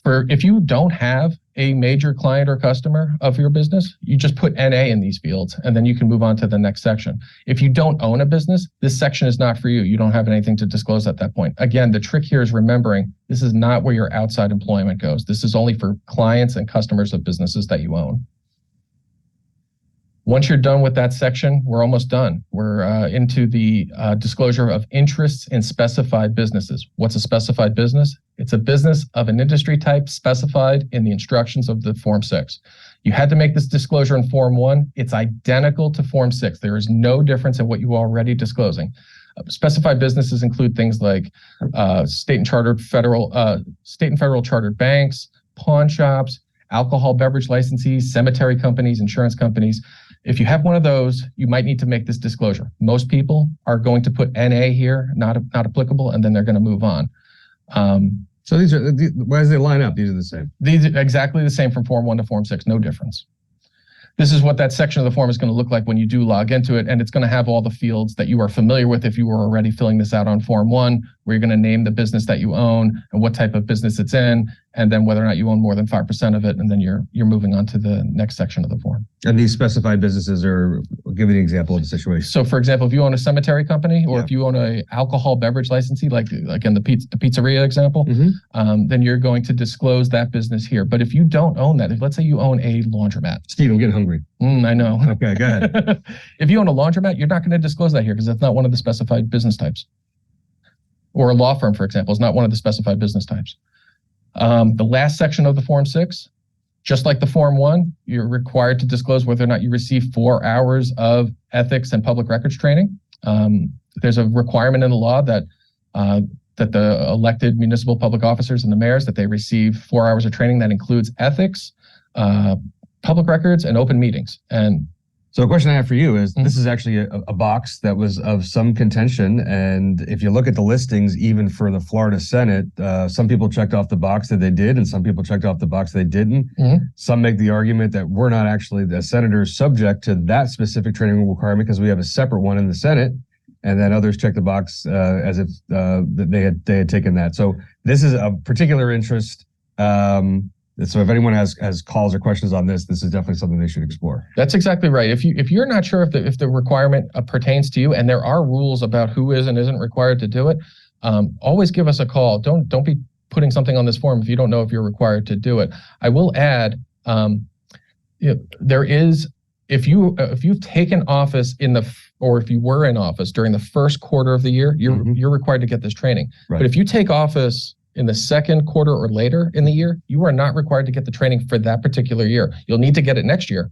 If you don't have a major client or customer of your business, you just put NA in these fields, and then you can move on to the next section. If you don't own a business, this section is not for you. You don't have anything to disclose at that point. Again, the trick here is remembering this is not where your outside employment goes. This is only for clients and customers of businesses that you own. Once you're done with that section, we're almost done. We're into the disclosure of interests in specified businesses. What's a specified business? It's a business of an industry type specified in the instructions of the Form 6. You had to make this disclosure in Form 1. It's identical to Form 6. There is no difference in what you are already disclosing. Specified businesses include things like state and federal chartered banks, pawn shops, alcohol beverage licensees, cemetery companies, insurance companies. If you have one of those, you might need to make this disclosure. Most people are going to put NA here, not applicable, and then they're going to move on. So these are, why does they line up? These are the same. These are exactly the same from Form 1 to Form 6, no difference. This is what that section of the form is going to look like when you do log into it, and it's going to have all the fields that you are familiar with if you were already filling this out on Form 1, where you're going to name the business that you own and what type of business it's in, and then whether or not you own more than 5% of it, and then you're moving on to the next section of the form. And these specified businesses are, give me an example of the situation. So for example, if you own a cemetery company, or if you own a alcohol beverage licensee, like in the pizzeria example, then you're going to disclose that business here. But if you don't own that, let's say you own a laundromat. Steve, I'm getting hungry. I know. Okay, go ahead. If you own a laundromat, you're not going to disclose that here because that's not one of the specified business types. Or a law firm, for example, is not one of the specified business types. The last section of the Form 6, just like the Form 1, you're required to disclose whether or not you receive 4 hours of ethics and public records training. There's a requirement in the law that the elected municipal public officers and the mayors, that they receive 4 hours of training that includes ethics, public records, and open meetings. And So a question I have for you is, this is actually a box that was of some contention. And if you look at the listings, even for the Florida Senate, some people checked off the box that they did, and some people checked off the box they didn't. Some make the argument that we're not actually, the senators, subject to that specific training requirement because we have a separate one in the Senate. And then others check the box as if they had taken that. So this is a particular interest. So if anyone has calls or questions on this, this is definitely something they should explore. That's exactly right. If you're not sure if the requirement pertains to you, and there are rules about who is and isn't required to do it, always give us a call. Don't be putting something on this form if you don't know if you're required to do it. I will add, there is, if you've taken office or if you were in office during the first quarter of the year, you're required to get this training. Right. But if you take office in the second quarter or later in the year, you are not required to get the training for that particular year. You'll need to get it next year.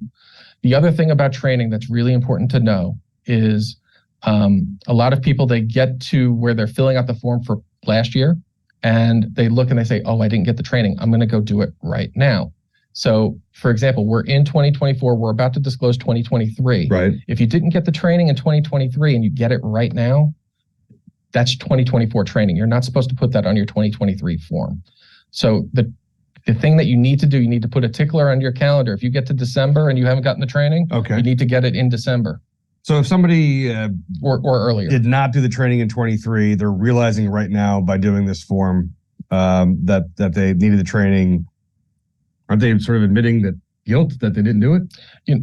The other thing about training that's really important to know is a lot of people, they get to where they're filling out the form for last year and they look and they say, oh, I didn't get the training. I'm going to go do it right now. So for example, we're in 2024, we're about to disclose 2023. Right. If you didn't get the training in 2023 and you get it right now, that's 2024 training. You're not supposed to put that on your 2023 form. So the thing that you need to do, you need to put a tickler on your calendar. If you get to December and you haven't gotten the training, you need to get it in December. So if somebody or earlier did not do the training in 23, they're realizing right now by doing this form that they needed the training. Aren't they sort of admitting that guilt that they didn't do it?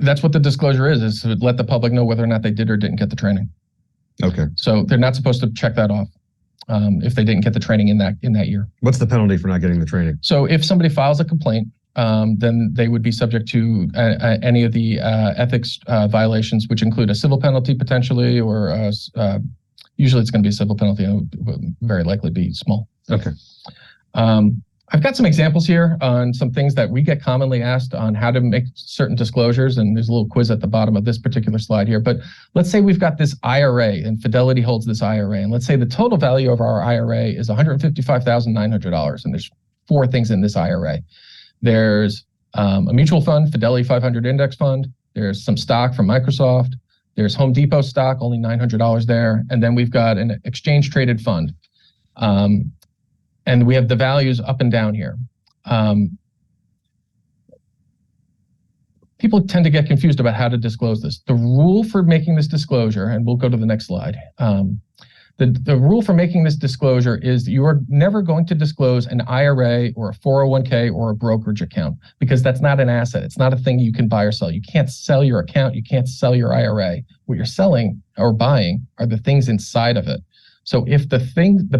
That's what the disclosure is to let the public know whether or not they did or didn't get the training. Okay. So they're not supposed to check that off if they didn't get the training in that year. What's the penalty for not getting the training? So if somebody files a complaint, then they would be subject to any of the ethics violations, which include a civil penalty potentially, or usually it's going to be a civil penalty, and it would very likely be small. Okay. I've got some examples here on some things that we get commonly asked on how to make certain disclosures, and there's a little quiz at the bottom of this particular slide here. But let's say we've got this IRA, and Fidelity holds this IRA, and let's say the total value of our IRA is $155,900, and there's 4 things in this IRA. There's a mutual fund, Fidelity 500 Index Fund. There's some stock from Microsoft. There's Home Depot stock, only $900 there. And then we've got an exchange traded fund. And we have the values up and down here. People tend to get confused about how to disclose this. The rule for making this disclosure, and we'll go to the next slide. The rule for making this disclosure is that you are never going to disclose an IRA or a 401k or a brokerage account, because that's not an asset. It's not a thing you can buy or sell. You can't sell your account. You can't sell your IRA. What you're selling or buying are the things inside of it. So if the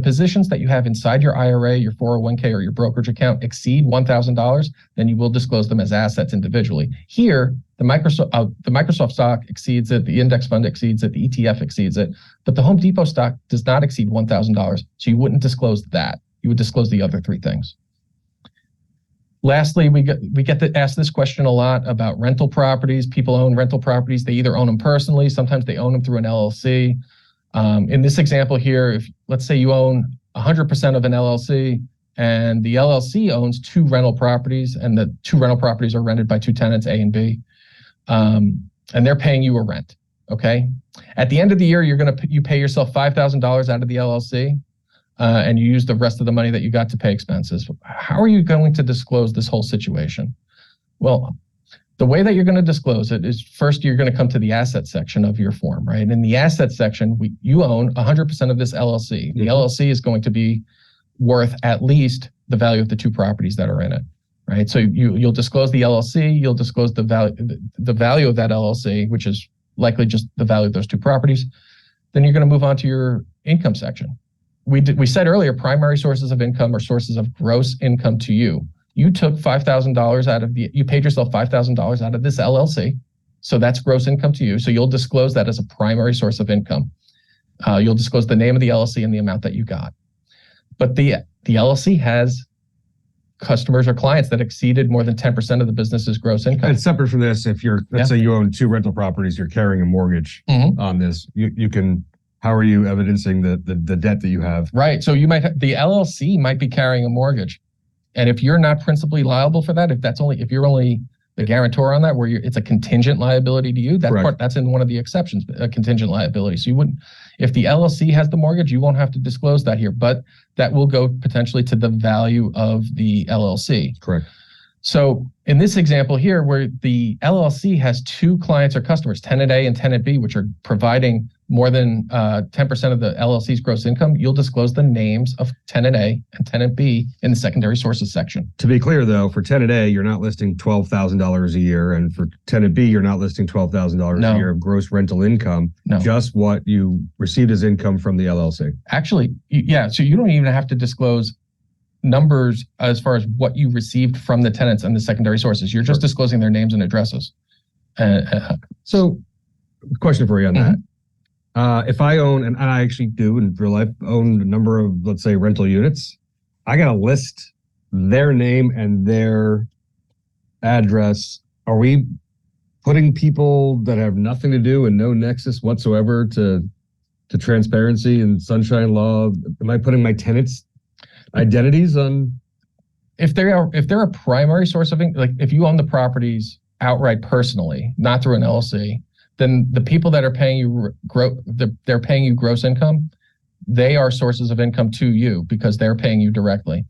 positions that you have inside your IRA, your 401k, or your brokerage account exceed $1,000, then you will disclose them as assets individually. Here, the Microsoft stock exceeds it, the index fund exceeds it, the ETF exceeds it, but the Home Depot stock does not exceed $1,000, so you wouldn't disclose that. You would disclose the other 3 things. Lastly, we get to ask this question a lot about rental properties. People own rental properties. They either own them personally, sometimes they own them through an LLC. In this example here, if let's say you own 100% of an LLC and the LLC owns 2 rental properties, and the 2 rental properties are rented by 2 tenants, A and B, and they're paying you a rent. Okay. At the end of the year, you pay yourself $5,000 out of the LLC, and you use the rest of the money that you got to pay expenses. How are you going to disclose this whole situation? Well, the way that you're going to disclose it is, first, you're going to come to the asset section of your form, right? In the asset section, you own 100% of this LLC. The LLC is going to be worth at least the value of the 2 properties that are in it, right? So you'll disclose the LLC, you'll disclose the value of that LLC, which is likely just the value of those 2 properties. Then you're going to move on to your income section. We said earlier, primary sources of income are sources of gross income to you. You took $5,000 you paid yourself $5,000 out of this LLC. So that's gross income to you. So you'll disclose that as a primary source of income. You'll disclose the name of the LLC and the amount that you got. But the LLC has customers or clients that exceeded more than 10% of the business's gross income. And separate from this, if let's say you own 2 rental properties, you're carrying a mortgage on this, you can, how are you evidencing the debt that you have? Right. So the LLC might be carrying a mortgage. And if you're not principally liable for that, if you're only the guarantor on that, where it's a contingent liability to you. That Correct. part, that's in one of the exceptions, a contingent liability. So you wouldn't, if the LLC has the mortgage, you won't have to disclose that here, but that will go potentially to the value of the LLC. Correct. So in this example here, where the LLC has two clients or customers, tenant A and tenant B, which are providing more than 10% of the LLC's gross income, you'll disclose the names of tenant A and tenant B in the secondary sources section. To be clear, though, for tenant A, you're not listing $12,000 a year, and for tenant B, you're not listing $12,000 a year of gross rental income. No. Just what you received as income from the LLC. Actually, yeah. So you don't even have to disclose numbers as far as what you received from the tenants and the secondary sources. You're just disclosing their names and addresses. So, question for you on that. If I own, and I actually do in real life, own a number of, let's say, rental units, I got to list their name and their address. Are we putting people that have nothing to do and no nexus whatsoever to transparency and sunshine law? Am I putting my tenants' identities on? If they're a primary source of income, like if you own the properties outright personally, not through an LLC, then the people that are paying you they're paying you gross income, they are sources of income to you because they're paying you directly.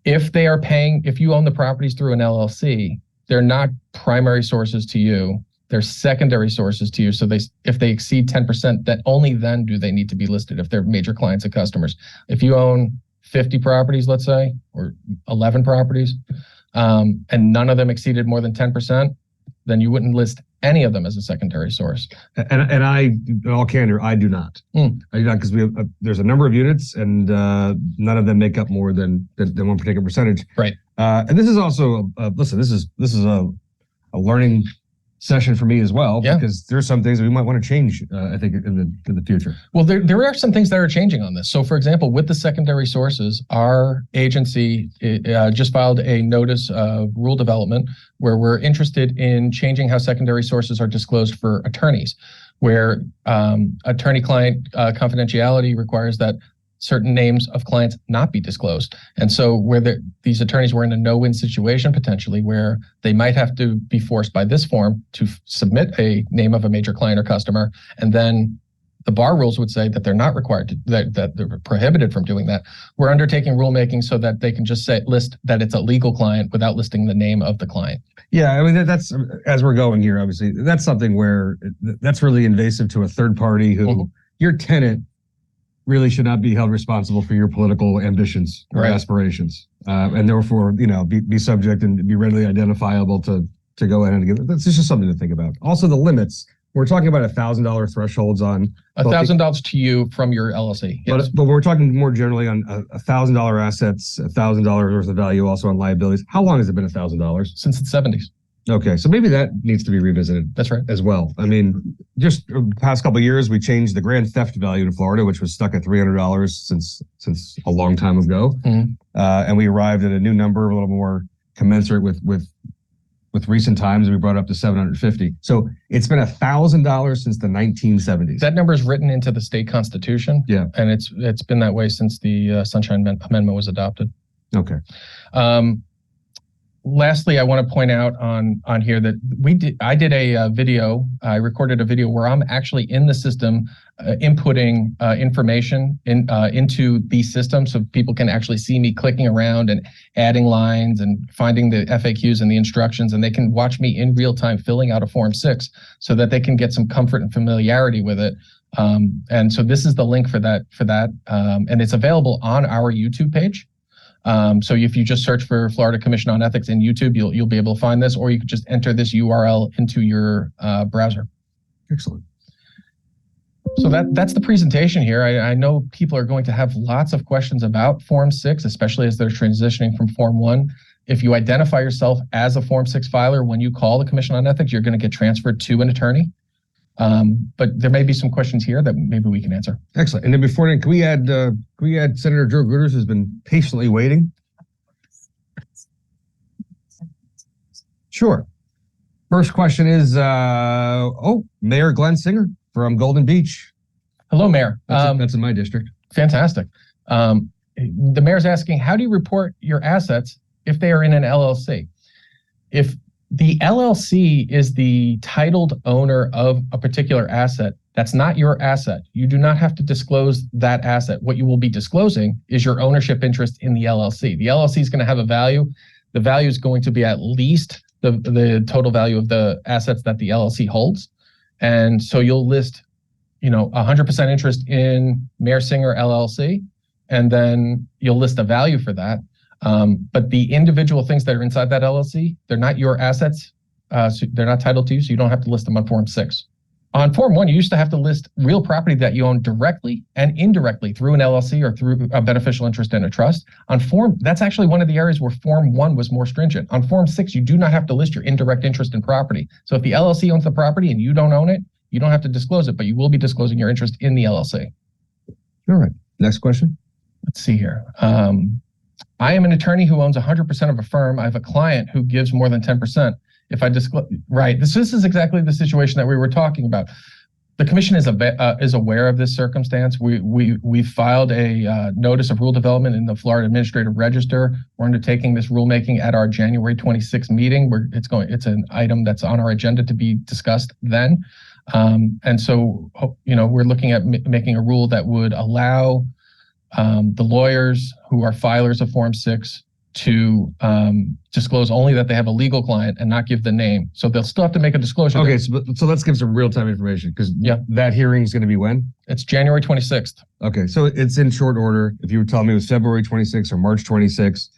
If you own the properties through an LLC, they're not primary sources to you. They're secondary sources to you. So if they exceed 10%, that only then do they need to be listed if they're major clients and customers. If you own 50 properties, let's say, or 11 properties, and none of them exceeded more than 10%, then you wouldn't list any of them as a secondary source. And I, in all candor, I do not. I do not, because there's a number of units, and none of them make up more than one particular percentage. Right. And this is also listen. This is a learning session for me as well, because there's some things that we might want to change. I think in the future. Well, there are some things that are changing on this. So, for example, with the secondary sources, our agency just filed a notice of rule development where we're interested in changing how secondary sources are disclosed for attorneys, where attorney-client confidentiality requires that certain names of clients not be disclosed. And so where these attorneys were in a no-win situation potentially, where they might have to be forced by this form to submit a name of a major client or customer, and then the bar rules would say that they're not required to, that they're prohibited from doing that. We're undertaking rulemaking so that they can just list that it's a legal client without listing the name of the client. Yeah, I mean, that's, as we're going here, obviously, that's something where that's really invasive to a third party who, your tenant really should not be held responsible for your political ambitions or aspirations, and therefore, be subject and be readily identifiable to go ahead and give. That's just something to think about. Also, the limits. We're talking about $1,000 thresholds on $1,000 to you from your LLC. Yes. But we're talking more generally on $1,000 assets, $1,000 worth of value, also on liabilities. How long has it been $1,000? Since the 70s. Okay, so maybe that needs to be revisited. That's right. As well. I mean, just past couple of years, we changed the grand theft value in Florida, which was stuck at $300 since a long time ago, and we arrived at a new number, a little more commensurate with recent times. We brought it up to $750. So it's been $1,000 since the 1970s. That number is written into the state constitution. Yeah, and it's been that way since the Sunshine Amendment was adopted. Okay. Lastly, I want to point out on here that I did a video. I recorded a video where I'm actually in the system inputting information into the system, so people can actually see me clicking around and adding lines and finding the FAQs and the instructions, and they can watch me in real time filling out a Form 6 so that they can get some comfort and familiarity with it. And so this is the link for that, and it's available on our YouTube page. So if you just search for Florida Commission on Ethics in YouTube, you'll be able to find this, or you could just enter this URL into your browser. Excellent. So that's the presentation here. I know people are going to have lots of questions about Form 6, especially as they're transitioning from Form 1. If you identify yourself as a Form 6 filer when you call the Commission on Ethics, you're going to get transferred to an attorney. But there may be some questions here that maybe we can answer. Excellent. And then before then, can we add Senator Joe Gruters, who's been patiently waiting? Sure. First question is, Mayor Glenn Singer from Golden Beach. Hello, Mayor. That's in my district. Fantastic. The mayor's asking, how do you report your assets if they are in an LLC? If The LLC is the titled owner of a particular asset. That's not your asset. You do not have to disclose that asset. What you will be disclosing is your ownership interest in the LLC. The LLC is going to have a value. The value is going to be at least the total value of the assets that the LLC holds. And so you'll list, 100% interest in Mayor Singer LLC, and then you'll list a value for that. But the individual things that are inside that LLC, they're not your assets. So they're not titled to you, so you don't have to list them on Form 6. On Form 1, you used to have to list real property that you own directly and indirectly through an LLC or through a beneficial interest in a trust. That's actually one of the areas where Form 1 was more stringent. On Form 6, you do not have to list your indirect interest in property. So if the LLC owns the property and you don't own it, you don't have to disclose it, but you will be disclosing your interest in the LLC. All right. Next question. Let's see here. I am an attorney who owns 100% of a firm. I have a client who gives more than 10%. If I disclose, right, this is exactly the situation that we were talking about. The commission is aware of this circumstance. We filed a notice of rule development in the Florida Administrative Register. We're undertaking this rulemaking at our January 26th meeting, where it's an item that's on our agenda to be discussed then. And so, we're looking at making a rule that would allow the lawyers who are filers of Form 6 to disclose only that they have a legal client and not give the name. So they'll still have to make a disclosure. Okay, so let's give some real-time information, because that hearing is going to be when? It's January 26th. Okay, so it's in short order. If you were telling me it was February 26th or March 26th,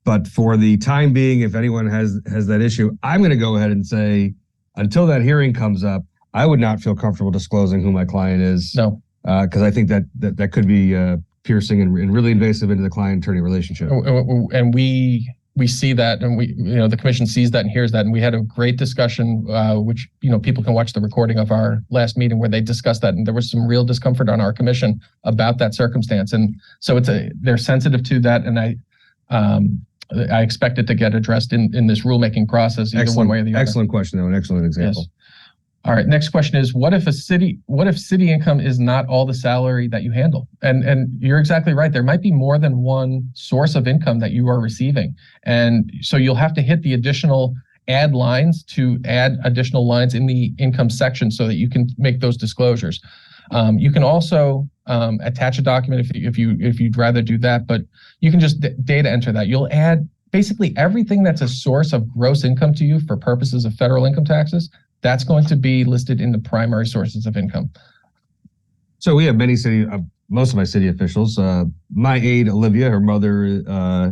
but for the time being, if anyone has that issue, I'm going to go ahead and say, until that hearing comes up, I would not feel comfortable disclosing who my client is. No. Because I think that could be piercing and really invasive into the client-attorney relationship. And we see that, and the commission sees that and hears that. And we had a great discussion, which, people can watch the recording of our last meeting where they discussed that. And there was some real discomfort on our commission about that circumstance. And so they're sensitive to that. And I expect it to get addressed in this rulemaking process, either one way or the other. Excellent question, though. An excellent example. Yes. All right. Next question is, what if city income is not all the salary that you handle? And you're exactly right. There might be more than one source of income that you are receiving. And so you'll have to hit the additional add lines to add additional lines in the income section so that you can make those disclosures. You can also attach a document if you'd rather do that, but you can just data enter that. You'll add basically everything that's a source of gross income to you for purposes of federal income taxes. That's going to be listed in the primary sources of income. So we have most of my city officials. My aide, Olivia, her mother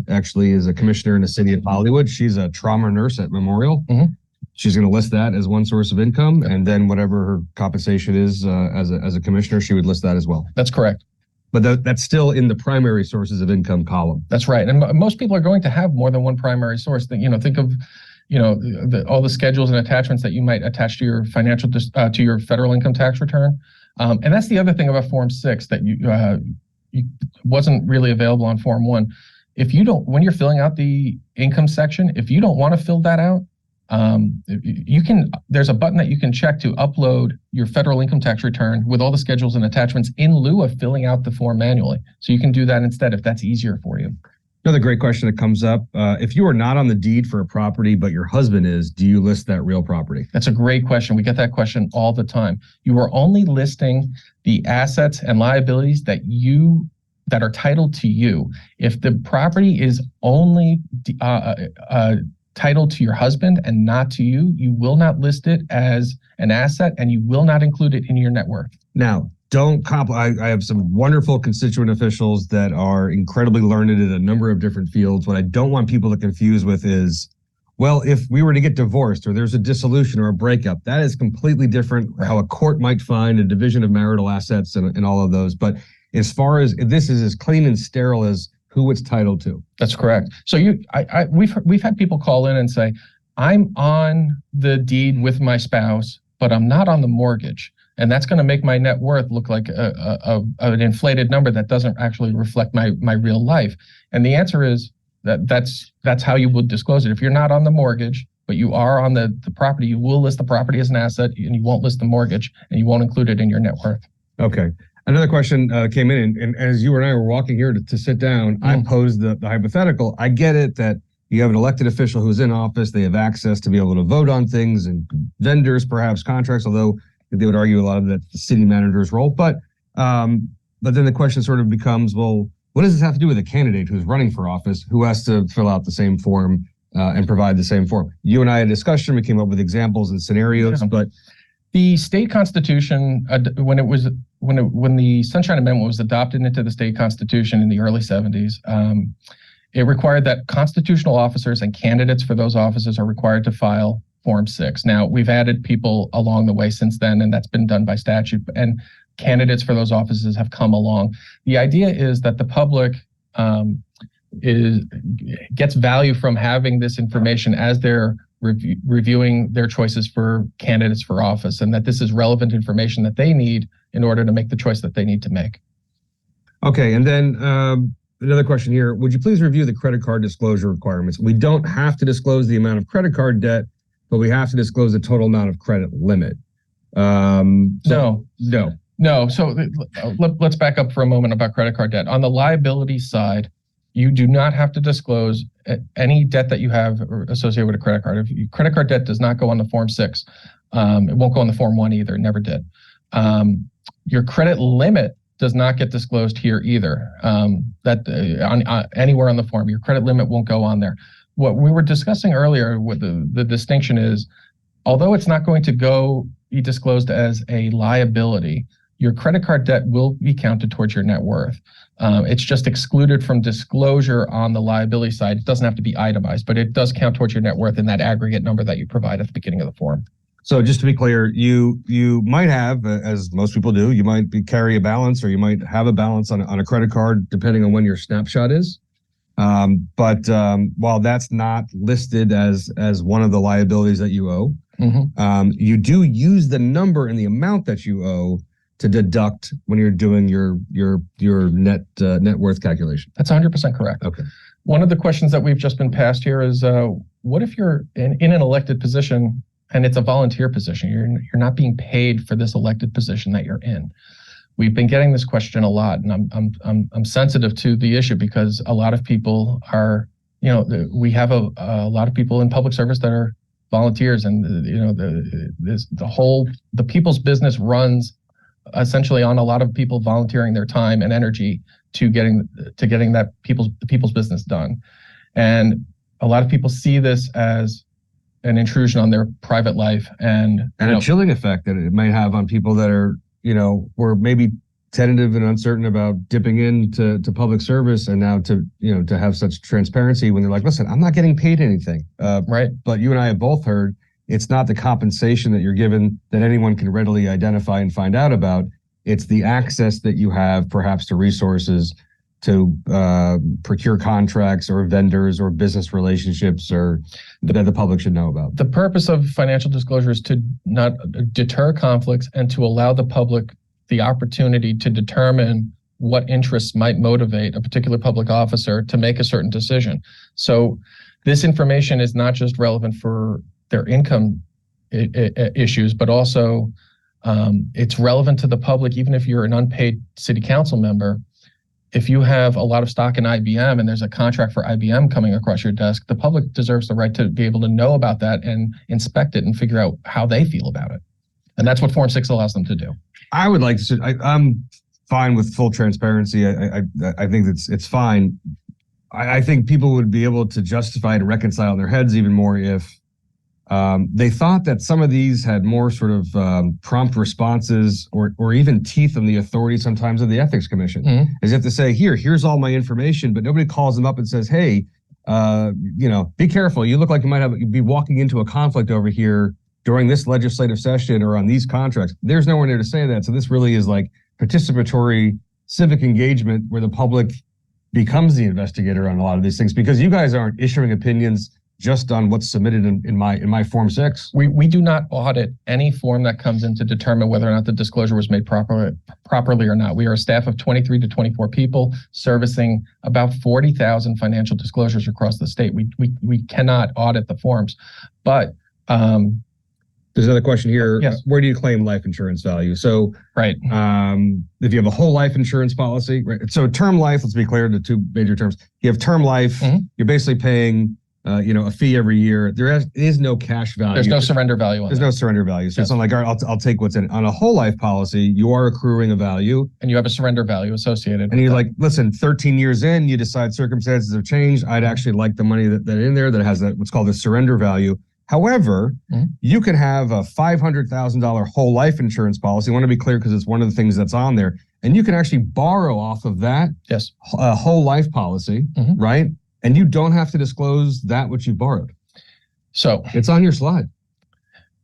actually is a commissioner in the city of Hollywood. She's a trauma nurse at Memorial. Mm-hmm. She's going to list that as one source of income. And then whatever her compensation is as a commissioner, she would list that as well. That's correct. But that's still in the primary sources of income column. That's right. And most people are going to have more than one primary source. Think of all the schedules and attachments that you might attach to your to your federal income tax return. And that's the other thing about Form 6 that you wasn't really available on Form 1. When you're filling out the income section, if you don't want to fill that out, there's a button that you can check to upload your federal income tax return with all the schedules and attachments in lieu of filling out the form manually. So you can do that instead if that's easier for you. Another great question that comes up. If you are not on the deed for a property, but your husband is, do you list that real property? That's a great question. We get that question all the time. You are only listing the assets and liabilities that are titled to you. If the property is only titled to your husband and not to you, you will not list it as an asset and you will not include it in your net worth. Now, I have some wonderful constituent officials that are incredibly learned in a number of different fields. What I don't want people to confuse with is, well, if we were to get divorced or there's a dissolution or a breakup, that is completely different. How a court might find a division of marital assets and all of those. But as far as this is as clean and sterile as who it's titled to. That's correct. So we've had people call in and say, I'm on the deed with my spouse, but I'm not on the mortgage. And that's going to make my net worth look like an inflated number that doesn't actually reflect my real life. And the answer is that's how you would disclose it. If you're not on the mortgage, but you are on the property, you will list the property as an asset and you won't list the mortgage and you won't include it in your net worth. Okay. Another question came in, and as you and I were walking here to sit down, I posed the hypothetical. I get it that you have an elected official who's in office. They have access to be able to vote on things and vendors, perhaps contracts, although they would argue a lot of that's the city manager's role. But then the question sort of becomes, well, what does this have to do with a candidate who's running for office who has to fill out the same form and provide the same form? You and I had a discussion. We came up with examples and scenarios, but the state constitution, when the Sunshine Amendment was adopted into the state constitution in the early 70s, it required that constitutional officers and candidates for those offices are required to file Form 6. Now, we've added people along the way since then, and that's been done by statute, and candidates for those offices have come along. The idea is that the public gets value from having this information as they're reviewing their choices for candidates for office, and that this is relevant information that they need in order to make the choice that they need to make. Okay, and then another question here. Would you please review the credit card disclosure requirements? We don't have to disclose the amount of credit card debt, but we have to disclose the total amount of credit limit. No. So let's back up for a moment about credit card debt. On the liability side, you do not have to disclose any debt that you have associated with a credit card. If credit card debt does not go on the Form 6, it won't go on the Form 1 either. It never did. Your credit limit does not get disclosed here either. Anywhere on the form, your credit limit won't go on there. What we were discussing earlier with the distinction is, although it's not going to be disclosed as a liability, your credit card debt will be counted towards your net worth. It's just excluded from disclosure on the liability side. It doesn't have to be itemized, but it does count towards your net worth in that aggregate number that you provide at the beginning of the form. So just to be clear, you might have, as most people do, you might carry a balance, or you might have a balance on a credit card, depending on when your snapshot is. But while that's not listed as one of the liabilities that you owe, you do use the number and the amount that you owe to deduct when you're doing your net worth calculation. That's 100% correct. Okay. One of the questions that we've just been passed here is, what if you're in an elected position and it's a volunteer position? You're not being paid for this elected position that you're in. We've been getting this question a lot, and I'm sensitive to the issue because a lot of people are, we have a lot of people in public service that are volunteers, and the people's business runs essentially on a lot of people volunteering their time and energy to getting that people's business done. And a lot of people see this as an intrusion on their private life and a chilling effect that it might have on people that are, were maybe tentative and uncertain about dipping into public service, and now to have such transparency when they're like, listen, I'm not getting paid anything. Right. But you and I have both heard it's not the compensation that you're given that anyone can readily identify and find out about. It's the access that you have perhaps to resources to procure contracts or vendors or business relationships or that the public should know about. The purpose of financial disclosure is to not deter conflicts and to allow the public the opportunity to determine what interests might motivate a particular public officer to make a certain decision. So this information is not just relevant for their income issues, but also it's relevant to the public, even if you're an unpaid city council member. If you have a lot of stock in IBM and there's a contract for IBM coming across your desk, the public deserves the right to be able to know about that and inspect it and figure out how they feel about it. And that's what Form 6 allows them to do. I would like to, I'm fine with full transparency. I think it's fine. I think people would be able to justify and reconcile in their heads even more if they thought that some of these had more sort of prompt responses or even teeth on the authority sometimes of the Ethics Commission. Mm-hmm. As if to say, here's all my information, but nobody calls them up and says, hey, be careful. You look like you might be walking into a conflict over here during this legislative session or on these contracts. There's no one there to say that. So this really is like participatory civic engagement where the public becomes the investigator on a lot of these things, because you guys aren't issuing opinions just on what's submitted in my Form 6. We do not audit any form that comes in to determine whether or not the disclosure was made properly or not. We are a staff of 23 to 24 people servicing about 40,000 financial disclosures across the state. We cannot audit the forms, but there's another question here. Yes. Where do you claim life insurance value? So, right. If you have a whole life insurance policy, right? So term life, let's be clear, the two major terms. You have term life, mm-hmm. You're basically paying a fee every year. There is no cash value. There's no surrender value on There's that. no surrender value. So Yes. it's not like, all right, I'll take what's in it. On a whole life policy, you are accruing a value. And you have a surrender value associated And with you're that. like, listen, 13 years in, you decide circumstances have changed. I'd actually like the money that in there that has that what's called a surrender value. However, you can have a $500,000 whole life insurance policy. I want to be clear because it's one of the things that's on there. And you can actually borrow off of that Yes. Whole life policy, right? And you don't have to disclose that which you've borrowed. So It's on your slide.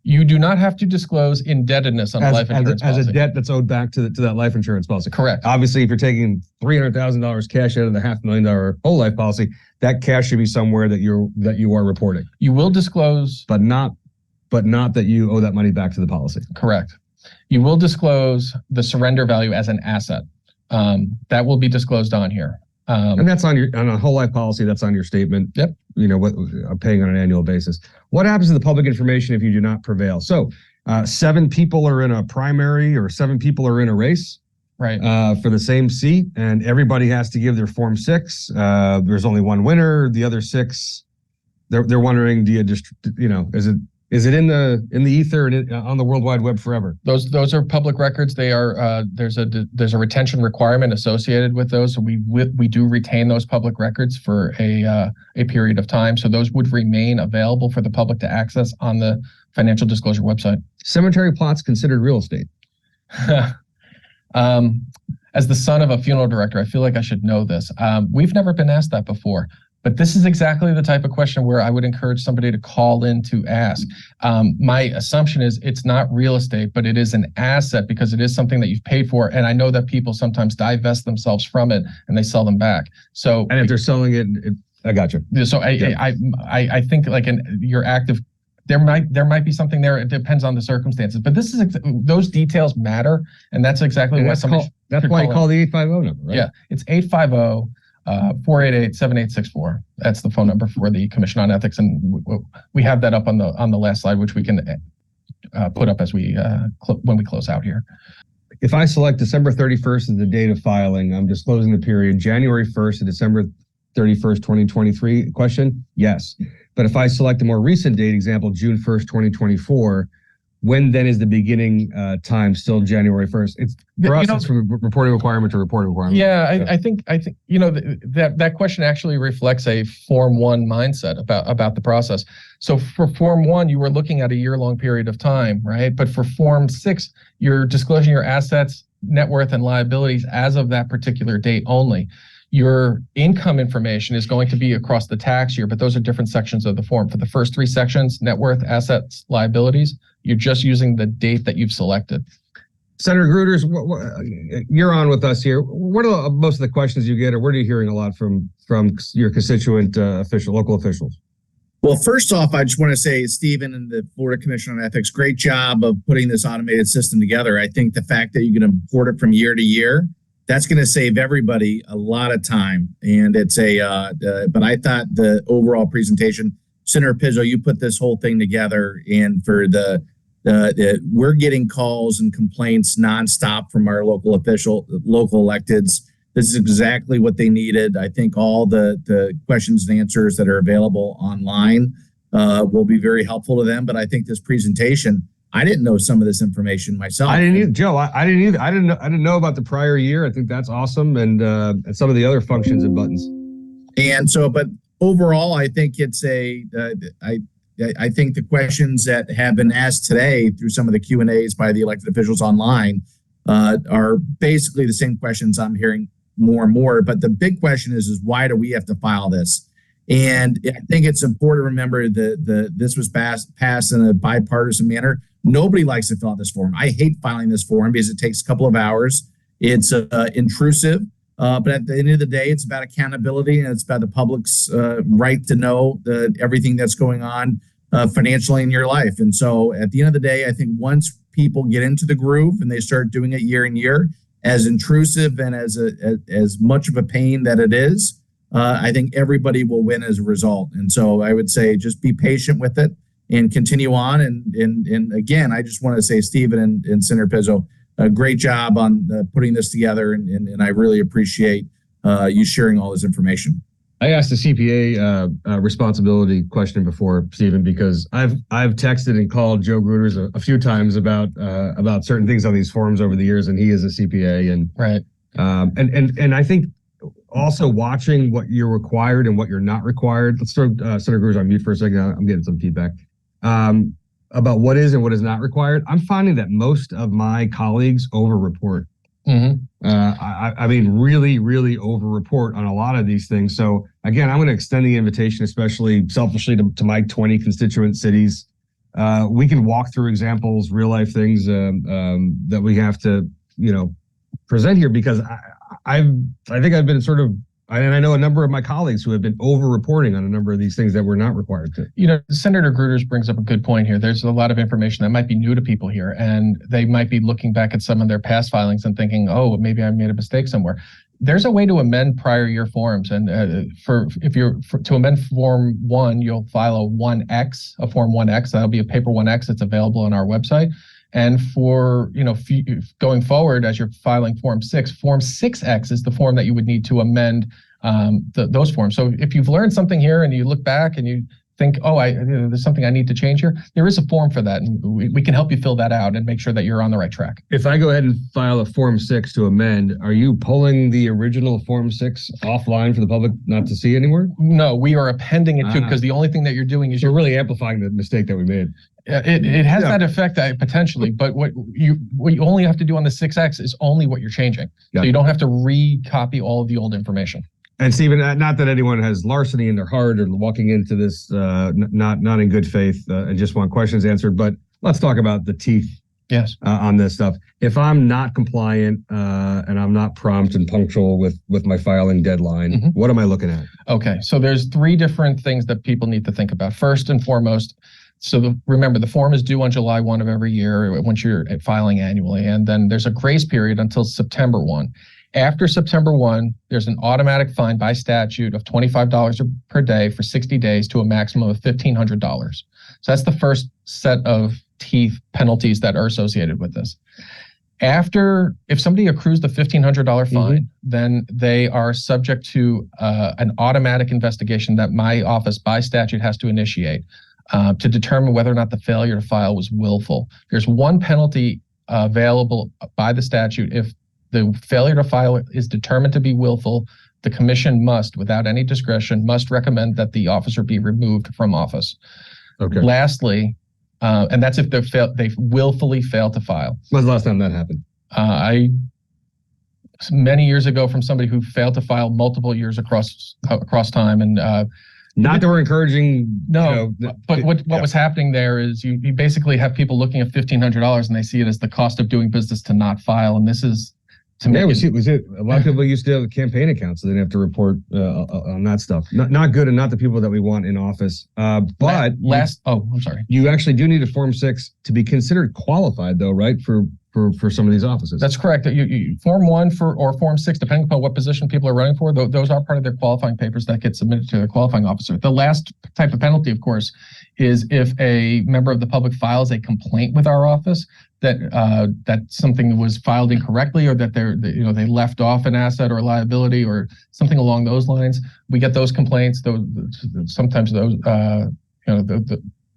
you do not have to disclose indebtedness on a life insurance as policy. a debt that's owed back to that life insurance policy. Correct. Obviously, if you're taking $300,000 cash out of the $500,000 whole life policy, that cash should be somewhere that you are reporting, You will disclose. but not that you owe that money back to the policy. Correct. You will disclose the surrender value as an asset. That will be disclosed on here. And that's on a whole life policy. That's on your statement. Yep. What I'm paying on an annual basis. What happens to the public information if you do not prevail? So 7 people are in a primary or 7 people are in a race. Right. For the same seat, and everybody has to give their Form 6. There's only one winner. The other 6, they're wondering, do you just, is it in the ether and on the World Wide Web forever? Those are public records. They are there's a retention requirement associated with those. So we do retain those public records for a period of time. So those would remain available for the public to access on the financial disclosure website. Cemetery plots considered real estate. As the son of a funeral director, I feel like I should know this. We've never been asked that before, but this is exactly the type of question where I would encourage somebody to call in to ask. My assumption is it's not real estate, but it is an asset because it is something that you've paid for. And I know that people sometimes divest themselves from it and they sell them back. So, and if they're selling it, I got you. So I think like your active. There might be something there. It depends on the circumstances, but those details matter, and that's exactly And what that's why you call the 850 number, right? Yeah, it's 850-488-7864. That's the phone number for the Commission on Ethics, and we have that up on the last slide, which we can put up as when we close out here. If I select December 31st as the date of filing, I'm disclosing the period January 1st to December 31st, 2023. Question? Yes. But if I select a more recent date, example, June 1st, 2024, when then is the beginning time still January 1st? It's for us, it's from reporting requirement to reporting requirement. Yeah, I think that question actually reflects a Form 1 mindset about the process. So for Form 1, you were looking at a year-long period of time, right? But for Form 6, you're disclosing your assets, net worth, and liabilities as of that particular date only. Your income information is going to be across the tax year, but those are different sections of the form. For the first 3 sections, net worth, assets, liabilities, you're just using the date that you've selected. Senator Gruters, you're on with us here. What are most of the questions you get, or what are you hearing a lot from your constituent local officials? Well, first off, I just want to say, Stephen and the Florida Commission on Ethics, great job of putting this automated system together. I think the fact that you can import it from year to year, that's going to save everybody a lot of time. And it's but I thought the overall presentation, Senator Pizzo, you put this whole thing together, and for we're getting calls and complaints nonstop from our local electeds. This is exactly what they needed. I think all the questions and answers that are available online will be very helpful to them. But I think this presentation, I didn't know some of this information myself. I didn't either, Joe. I didn't either. I didn't know about the prior year. I think that's awesome, and some of the other functions and buttons. And so, but overall, I think it's I think the questions that have been asked today through some of the Q&As by the elected officials online are basically the same questions I'm hearing more and more. But the big question is why do we have to file this? And I think it's important to remember that this was passed in a bipartisan manner. Nobody likes to fill out this form. I hate filing this form because it takes a couple of hours. It's intrusive. But at the end of the day, it's about accountability, and it's about the public's right to know everything that's going on financially in your life. And so at the end of the day, I think once people get into the groove and they start doing it year in year, as intrusive and as much of a pain that it is, I think everybody will win as a result. And so I would say just be patient with it and continue on. And again, I just want to say, Stephen and Senator Pizzo, a great job on putting this together, and I really appreciate you sharing all this information. I asked the CPA responsibility question before, Stephen, because I've texted and called Joe Gruters a few times about certain things on these forums over the years, and he is a CPA, and Right. And I think also watching what you're required and what you're not required. Let's throw Senator Gruters on mute for a second. I'm getting some feedback about what is and what is not required. I'm finding that most of my colleagues over-report. Mm-hmm. I mean, really, really over-report on a lot of these things. So again, I'm going to extend the invitation, especially selfishly to my 20 constituent cities. We can walk through examples, real life things that we have to, present here, because I think I've been sort of, and I know a number of my colleagues who have been over-reporting on a number of these things that we're not required to. Senator Gruters brings up a good point here. There's a lot of information that might be new to people here, and they might be looking back at some of their past filings and thinking, oh, maybe I made a mistake somewhere. There's a way to amend prior year forms, and to amend Form 1, you'll file a Form 1X. That'll be a paper 1X. It's available on our website. And for, going forward, as you're filing Form 6, Form 6X is the form that you would need to amend those forms. So if you've learned something here and you look back and you think, oh, there's something I need to change here, there is a form for that. And we can help you fill that out and make sure that you're on the right track. If I go ahead and file a Form 6 to amend, are you pulling the original Form 6 offline for the public not to see anymore? No, we are appending it too, because the only thing that you're doing is you're really amplifying the mistake that we made. It has that effect potentially, but what you only have to do on the 6X is only what you're changing. Yeah. So you don't have to recopy all of the old information. And Stephen, not that anyone has larceny in their heart or walking into this not in good faith and just want questions answered, but let's talk about the teeth. Yes. On this stuff. If I'm not compliant and I'm not prompt and punctual with my filing deadline, what am I looking at? Okay, so there's 3 different things that people need to think about. First and foremost, remember, the form is due on July 1 of every year once you're filing annually, and then there's a grace period until September 1. After September 1, there's an automatic fine by statute of $25 per day for 60 days to a maximum of $1,500. So that's the first set of teeth penalties that are associated with this. If somebody accrues the $1,500 fine, then they are subject to an automatic investigation that my office by statute has to initiate to determine whether or not the failure to file was willful. There's one penalty available by the statute. If the failure to file is determined to be willful, the commission must, without any discretion, recommend that the officer be removed from office. Okay. Lastly, and that's if they willfully fail to file. When's the last time that happened? Many years ago, from somebody who failed to file multiple years across time, and not that we're encouraging. No, but what was happening there is you basically have people looking at $1,500 and they see it as the cost of doing business to not file, and this is. Was it? A lot of people used to have campaign accounts, so they didn't have to report on that stuff. Not good, and not the people that we want in office. But I'm sorry. You actually do need a Form 6 to be considered qualified, though, right? For some of these offices. That's correct. You Form 1 or Form 6, depending upon what position people are running for, those are part of their qualifying papers that get submitted to the qualifying officer. The last type of penalty, of course, is if a member of the public files a complaint with our office that something was filed incorrectly, or that they left off an asset or liability or something along those lines. We get those complaints. Sometimes the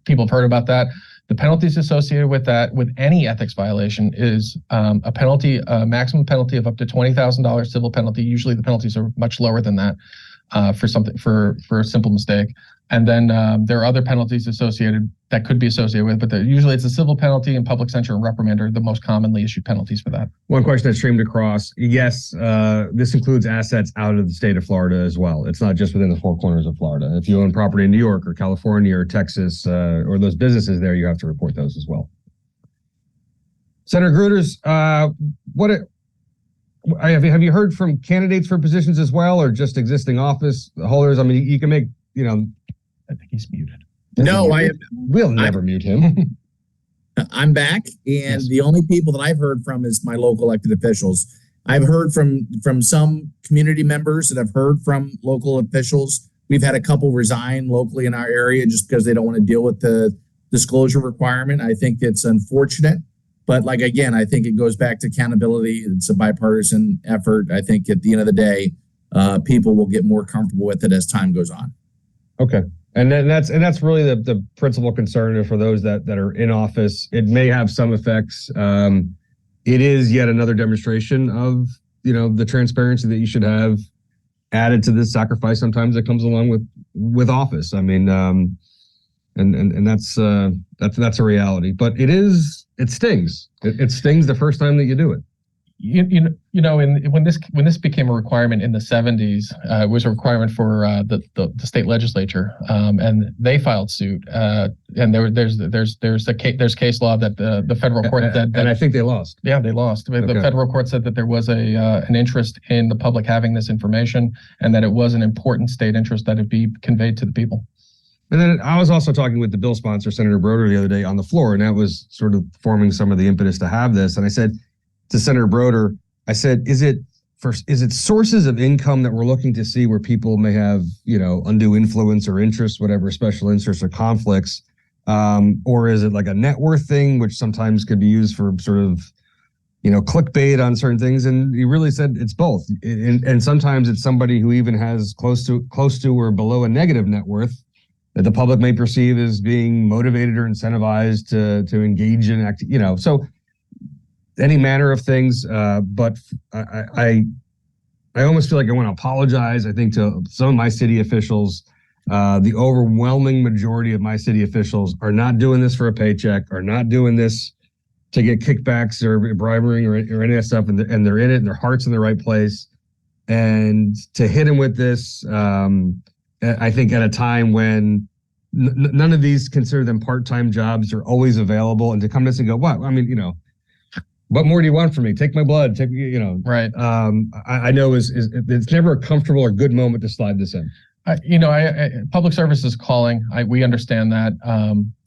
people have heard about that. The penalties associated with that, with any ethics violation, is a penalty, a maximum penalty of up to $20,000 civil penalty. Usually the penalties are much lower than that for a simple mistake. And then there are other penalties that could be associated with, but usually it's a civil penalty, and public censure and reprimand are the most commonly issued penalties for that. One question that streamed across. Yes, this includes assets out of the state of Florida as well. It's not just within the 4 corners of Florida. If you own property in New York or California or Texas or those businesses there, you have to report those as well. Senator Gruters, have you heard from candidates for positions as well, or just existing office holders? I mean, you can make, I think he's muted. No, we'll never mute him. I'm back, and the only people that I've heard from is my local elected officials. I've heard from some community members that have heard from local officials. We've had a couple resign locally in our area just because they don't want to deal with the disclosure requirement. I think it's unfortunate, but I think it goes back to accountability. It's a bipartisan effort. I think at the end of the day, people will get more comfortable with it as time goes on. Okay. And then that's really the principal concern for those that are in office. It may have some effects. It is yet another demonstration of, the transparency that you should have added to this sacrifice sometimes that comes along with office. I mean, and that's a reality, but it stings. It stings the first time that you do it. When this became a requirement in the 70s, it was a requirement for the state legislature, and they filed suit. And there's case law that the federal court said that, and I think they lost. Yeah, they lost. Okay. The federal court said that there was an interest in the public having this information, and that it was an important state interest that it be conveyed to the people. And then I was also talking with the bill sponsor, Senator Gruters, the other day on the floor, and that was sort of forming some of the impetus to have this. And I said to Senator Gruters, I said, is it sources of income that we're looking to see where people may have, undue influence or interest, whatever, special interests or conflicts? Or is it like a net worth thing, which sometimes could be used for sort of, clickbait on certain things? And he really said it's both. And sometimes it's somebody who even has close to or below a negative net worth that the public may perceive as being motivated or incentivized to engage in so any manner of things. But I almost feel like I want to apologize, I think, to some of my city officials. The overwhelming majority of my city officials are not doing this for a paycheck, are not doing this to get kickbacks or bribery or any of that stuff. And they're in it and their heart's in the right place. And to hit them with this, I think at a time when none of these consider them part-time jobs, are always available, and to come to us and go, what? I mean, what more do you want from me? Take my blood. Right. I know it's never a comfortable or good moment to slide this in. Public service is calling. We understand that.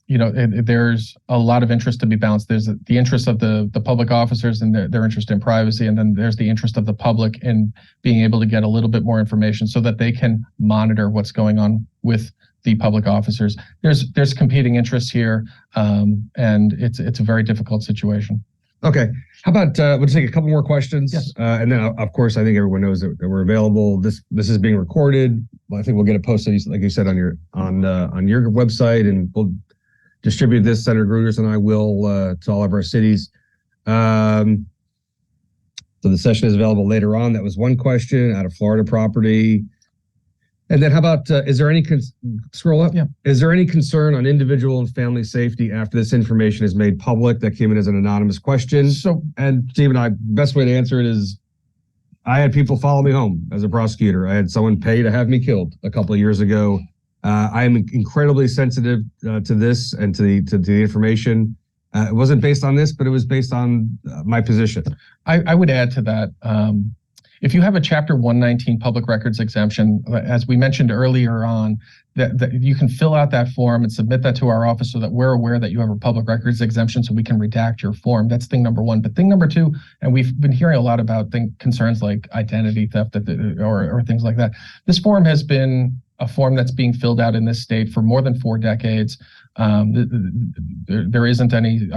There's a lot of interest to be balanced. There's the interest of the public officers and their interest in privacy, and then there's the interest of the public in being able to get a little bit more information so that they can monitor what's going on with the public officers. There's competing interests here, and it's a very difficult situation. Okay. How about we'll take a couple more questions? Yes. And then, of course, I think everyone knows that we're available. This is being recorded. I think we'll get it posted, like you said, on your website, and we'll distribute this. Senator Gruters and I will to all of our cities. So the session is available later on. That was one question out of Florida property. And then how about, is there any, scroll up? Yeah. Is there any concern on individual and family safety after this information is made public? That came in as an anonymous question. And Steve and I, best way to answer it is, I had people follow me home as a prosecutor. I had someone pay to have me killed a couple of years ago. I am incredibly sensitive to this and to the information. It wasn't based on this, but it was based on my position. I would add to that. If you have a Chapter 119 public records exemption, as we mentioned earlier on, that you can fill out that form and submit that to our office so that we're aware that you have a public records exemption, so we can redact your form. That's thing number one. But thing number two, and we've been hearing a lot about concerns like identity theft or things like that. This form has been a form that's being filled out in this state for more than 4 decades. There isn't any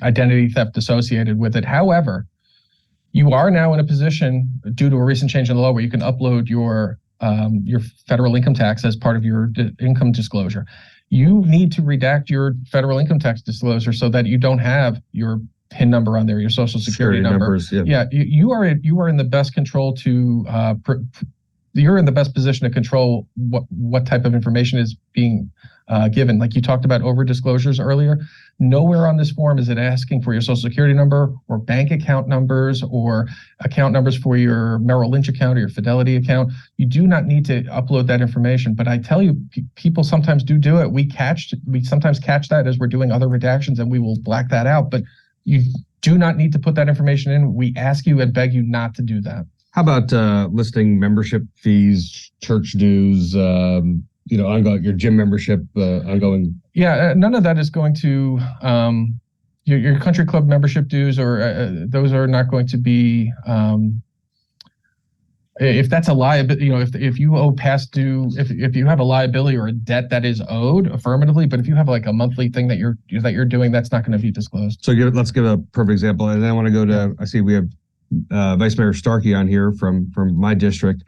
identity theft associated with it. However, you are now in a position, due to a recent change in the law, where you can upload your federal income tax as part of your income disclosure. You need to redact your federal income tax disclosure so that you don't have your PIN number on there, your social security number. Numbers, yeah. You are in the best control to you're in the best position to control what type of information is being given. Like you talked about over disclosures earlier. Nowhere on this form is it asking for your social security number or bank account numbers or account numbers for your Merrill Lynch account or your Fidelity account. You do not need to upload that information. But I tell you, people sometimes do it. We sometimes catch that as we're doing other redactions, and we will black that out. But you do not need to put that information in. We ask you and beg you not to do that. How about listing membership fees, church dues, ongoing, your gym membership, ongoing? Yeah, none of that is going to, your country club membership dues, or those are not going to be, if that's a liability, if you owe past due, if you have a liability or a debt that is owed affirmatively, but if you have like a monthly thing that you're doing, that's not going to be disclosed. So let's give a perfect example. And then I want to go to, I see we have Vice Mayor Starkey on here from my district.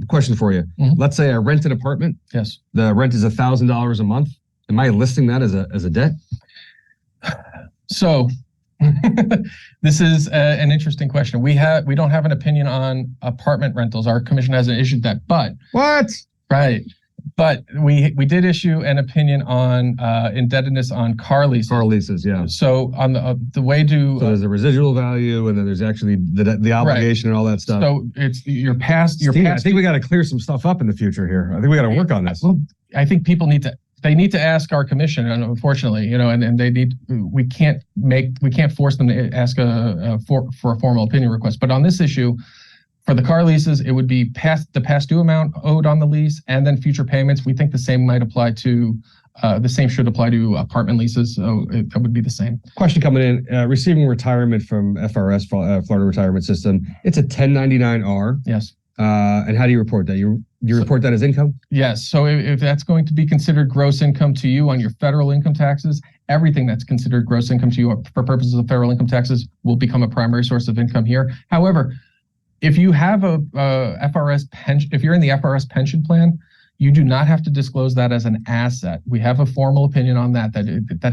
Question for you. Mhm. Let's say I rent an apartment. Yes. The rent is $1,000 a month. Am I listing that as a debt? So this is an interesting question. We don't have an opinion on apartment rentals. Our commission hasn't issued that, but What? right. But we did issue an opinion on indebtedness on car leases. Car leases, yeah. So on the way to So there's a residual value, and then there's actually the obligation and all that stuff. so it's your past. Steve, I think we got to clear some stuff up in the future here. I think we got to work on this. Well, I think people need to ask our commission, and unfortunately, and we can't force them to ask for a formal opinion request. But on this issue, for the car leases, it would be the past due amount owed on the lease, and then future payments. We think the same should apply to apartment leases. So it would be the same. Question coming in: receiving retirement from FRS, Florida Retirement System. It's a 1099-R. Yes. And how do you report that? You report that as income? Yes. So if that's going to be considered gross income to you on your federal income taxes, everything that's considered gross income to you for purposes of federal income taxes will become a primary source of income here. However, if you have a FRS pension, if you're in the FRS pension plan, you do not have to disclose that as an asset. We have a formal opinion on that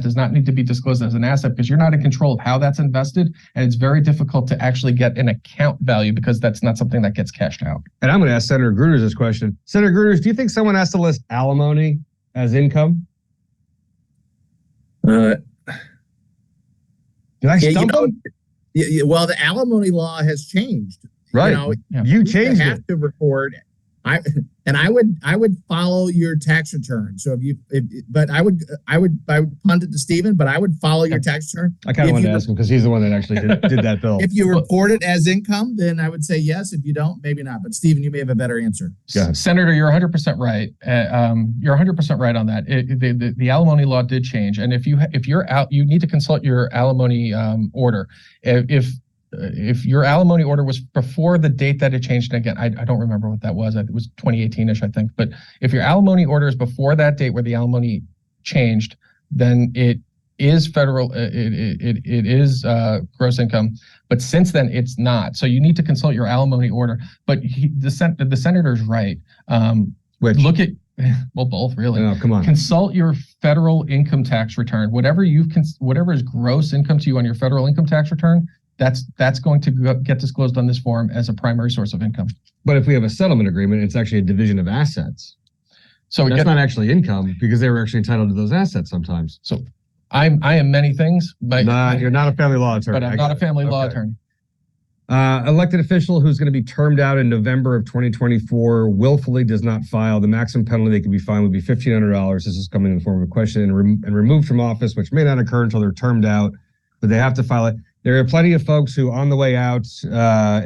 does not need to be disclosed as an asset because you're not in control of how that's invested, and it's very difficult to actually get an account value because that's not something that gets cashed out. And I'm going to ask Senator Gruters this question. Senator Gruters, do you think someone has to list alimony as income? Did I stump him? Well, the alimony law has changed. Right. You changed have it. to record. I would follow your tax return. So but I would punt it to Stephen, but I would follow your tax return. I kind of wanted to ask him because he's the one that actually did that bill. If you report it as income, then I would say yes. If you don't, maybe not. But Stephen, you may have a better answer. Yeah. Senator, you're 100% right. You're 100% right on that. The alimony law did change, and if you're out, you need to consult your alimony order. If your alimony order was before the date that it changed, and again, I don't remember what that was. It was 2018-ish, I think. But if your alimony order is before that date where the alimony changed, then it is federal. It is gross income. But since then, it's not. So you need to consult your alimony order. But the senator's right. Which? Look at. Well, both really. No, come on. Consult your federal income tax return. Whatever is gross income to you on your federal income tax return, that's going to get disclosed on this form as a primary source of income. But if we have a settlement agreement, it's actually a division of assets. So that's not actually income because they were actually entitled to those assets sometimes. So I am many things, but you're not a family law attorney. But I'm not a family law attorney. Elected official who's going to be termed out in November of 2024 willfully does not file. The maximum penalty they could be fined would be $1,500. This is coming in the form of a question and removed from office, which may not occur until they're termed out, but they have to file it. There are plenty of folks who on the way out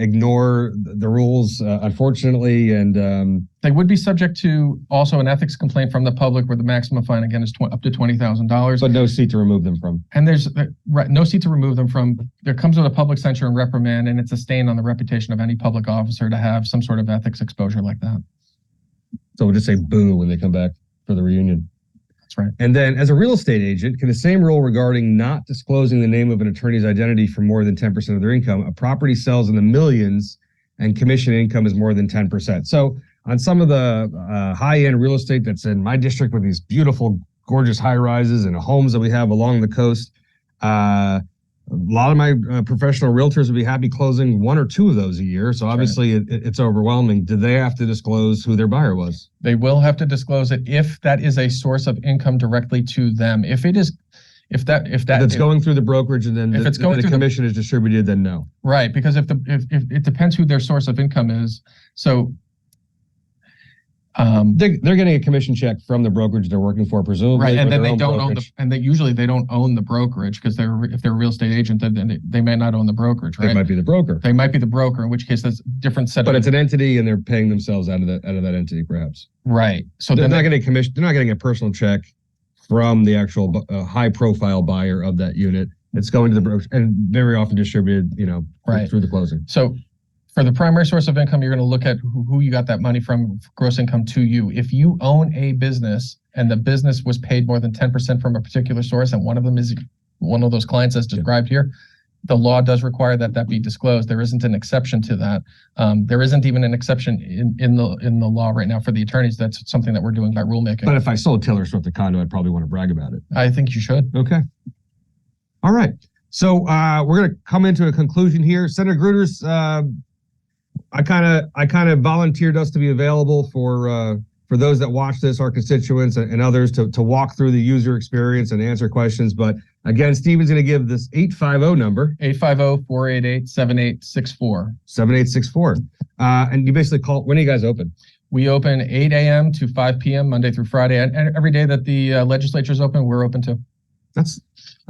ignore the rules, unfortunately, and they would be subject to also an ethics complaint from the public where the maximum fine, again, is up to $20,000. But no seat to remove them from. And there's no seat to remove them from. There comes with a public censure and reprimand, and it's a stain on the reputation of any public officer to have some sort of ethics exposure like that. So we'll just say boo when they come back for the reunion. That's right. And then as a real estate agent, can the same rule regarding not disclosing the name of an attorney's identity for more than 10% of their income, a property sells in the millions and commission income is more than 10%. So on some of the high-end real estate that's in my district with these beautiful, gorgeous high-rises and homes that we have along the coast, a lot of my professional realtors would be happy closing one or two of those a year. So obviously it's overwhelming. Do they have to disclose who their buyer was? They will have to disclose it if that is a source of income directly to them. If it's going through the brokerage and then the commission is distributed, then no. Right, because if it depends who their source of income is. So they're getting a commission check from the brokerage they're working for, presumably. Right, and then they don't own usually they don't own the brokerage because if they're a real estate agent, then they may not own the brokerage. Right, they might be the broker. They might be the broker, in which case that's a different set. But it's an entity, and they're paying themselves out of that entity, perhaps. Right. So they're not getting a commission. They're not getting a personal check from the actual high-profile buyer of that unit. It's going to the brokerage and very often distributed, through the closing. So for the primary source of income, you're going to look at who you got that money from, gross income to you. If you own a business and the business was paid more than 10% from a particular source, and one of them is one of those clients as described here, the law does require that be disclosed. There isn't an exception to that. There isn't even an exception in the law right now for the attorneys. That's something that we're doing by rulemaking. But if I sold Taylor Swift a condo, I'd probably want to brag about it. I think you should. Okay. All right. So we're going to come into a conclusion here. Senator Gruters, I kind of volunteered us to be available for those that watch this, our constituents and others, to walk through the user experience and answer questions. But again, Stephen's going to give this 850 number. 850-488-7864. 7864. And you basically call, when are you guys open? We open 8 a.m. to 5 p.m. Monday through Friday. And every day that the legislature is open, we're open too. That's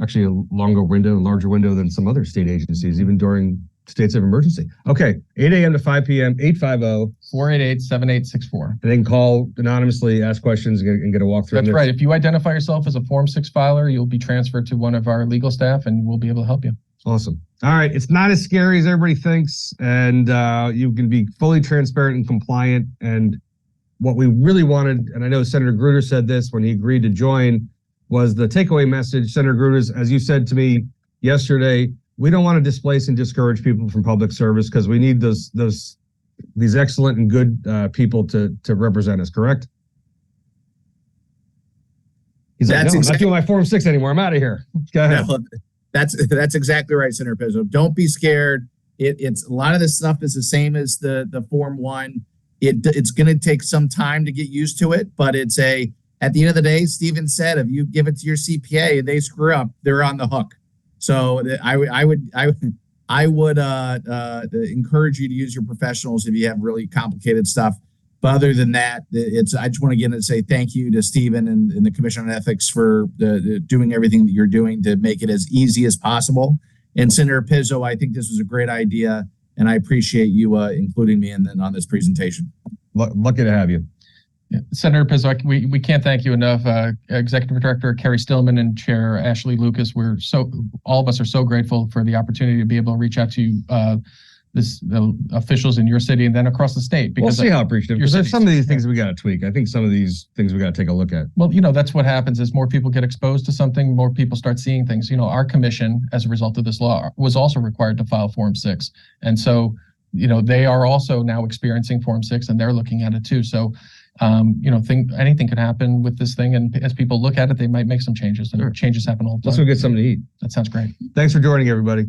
actually a larger window than some other state agencies, even during states of emergency. Okay, 8 a.m. to 5 p.m., 850-488-7864. And they can call anonymously, ask questions, and get a walkthrough. That's right. If you identify yourself as a Form 6 filer, you'll be transferred to one of our legal staff, and we'll be able to help you. Awesome. All right, it's not as scary as everybody thinks, and you can be fully transparent and compliant. And what we really wanted, and I know Senator Gruters said this when he agreed to join, was the takeaway message. Senator Gruters, as you said to me yesterday, we don't want to displace and discourage people from public service because we need these excellent and good people to represent us. Correct? He's like, no, I'm not doing my Form 6 anymore. I'm out of here. Go ahead. No, that's exactly right, Senator Pizzo. Don't be scared. It's a lot of this stuff is the same as the Form 1. It's going to take some time to get used to it, but at the end of the day, Stephen said, if you give it to your CPA and they screw up, they're on the hook. So I would encourage you to use your professionals if you have really complicated stuff. But other than that, I just want to again say thank you to Stephen and the Commission on Ethics for doing everything that you're doing to make it as easy as possible. And Senator Pizzo, I think this was a great idea, and I appreciate you including me on this presentation. Lucky to have you. Yeah. Senator Pizzo, we can't thank you enough. Executive Director Kerry Stillman and Chair Ashley Lucas, all of us are so grateful for the opportunity to be able to reach out to the officials in your city and then across the state. Because we'll see how appreciative. Because there's some of these things we got to tweak. I think some of these things we got to take a look at. Well, that's what happens is more people get exposed to something, more people start seeing things. Our commission, as a result of this law, was also required to file Form 6, and so they are also now experiencing Form 6, and they're looking at it too. So. Anything could happen with this thing, and as people look at it, they might make some changes, and changes happen all the time. Let's go get something to eat. That sounds great. Thanks for joining, everybody.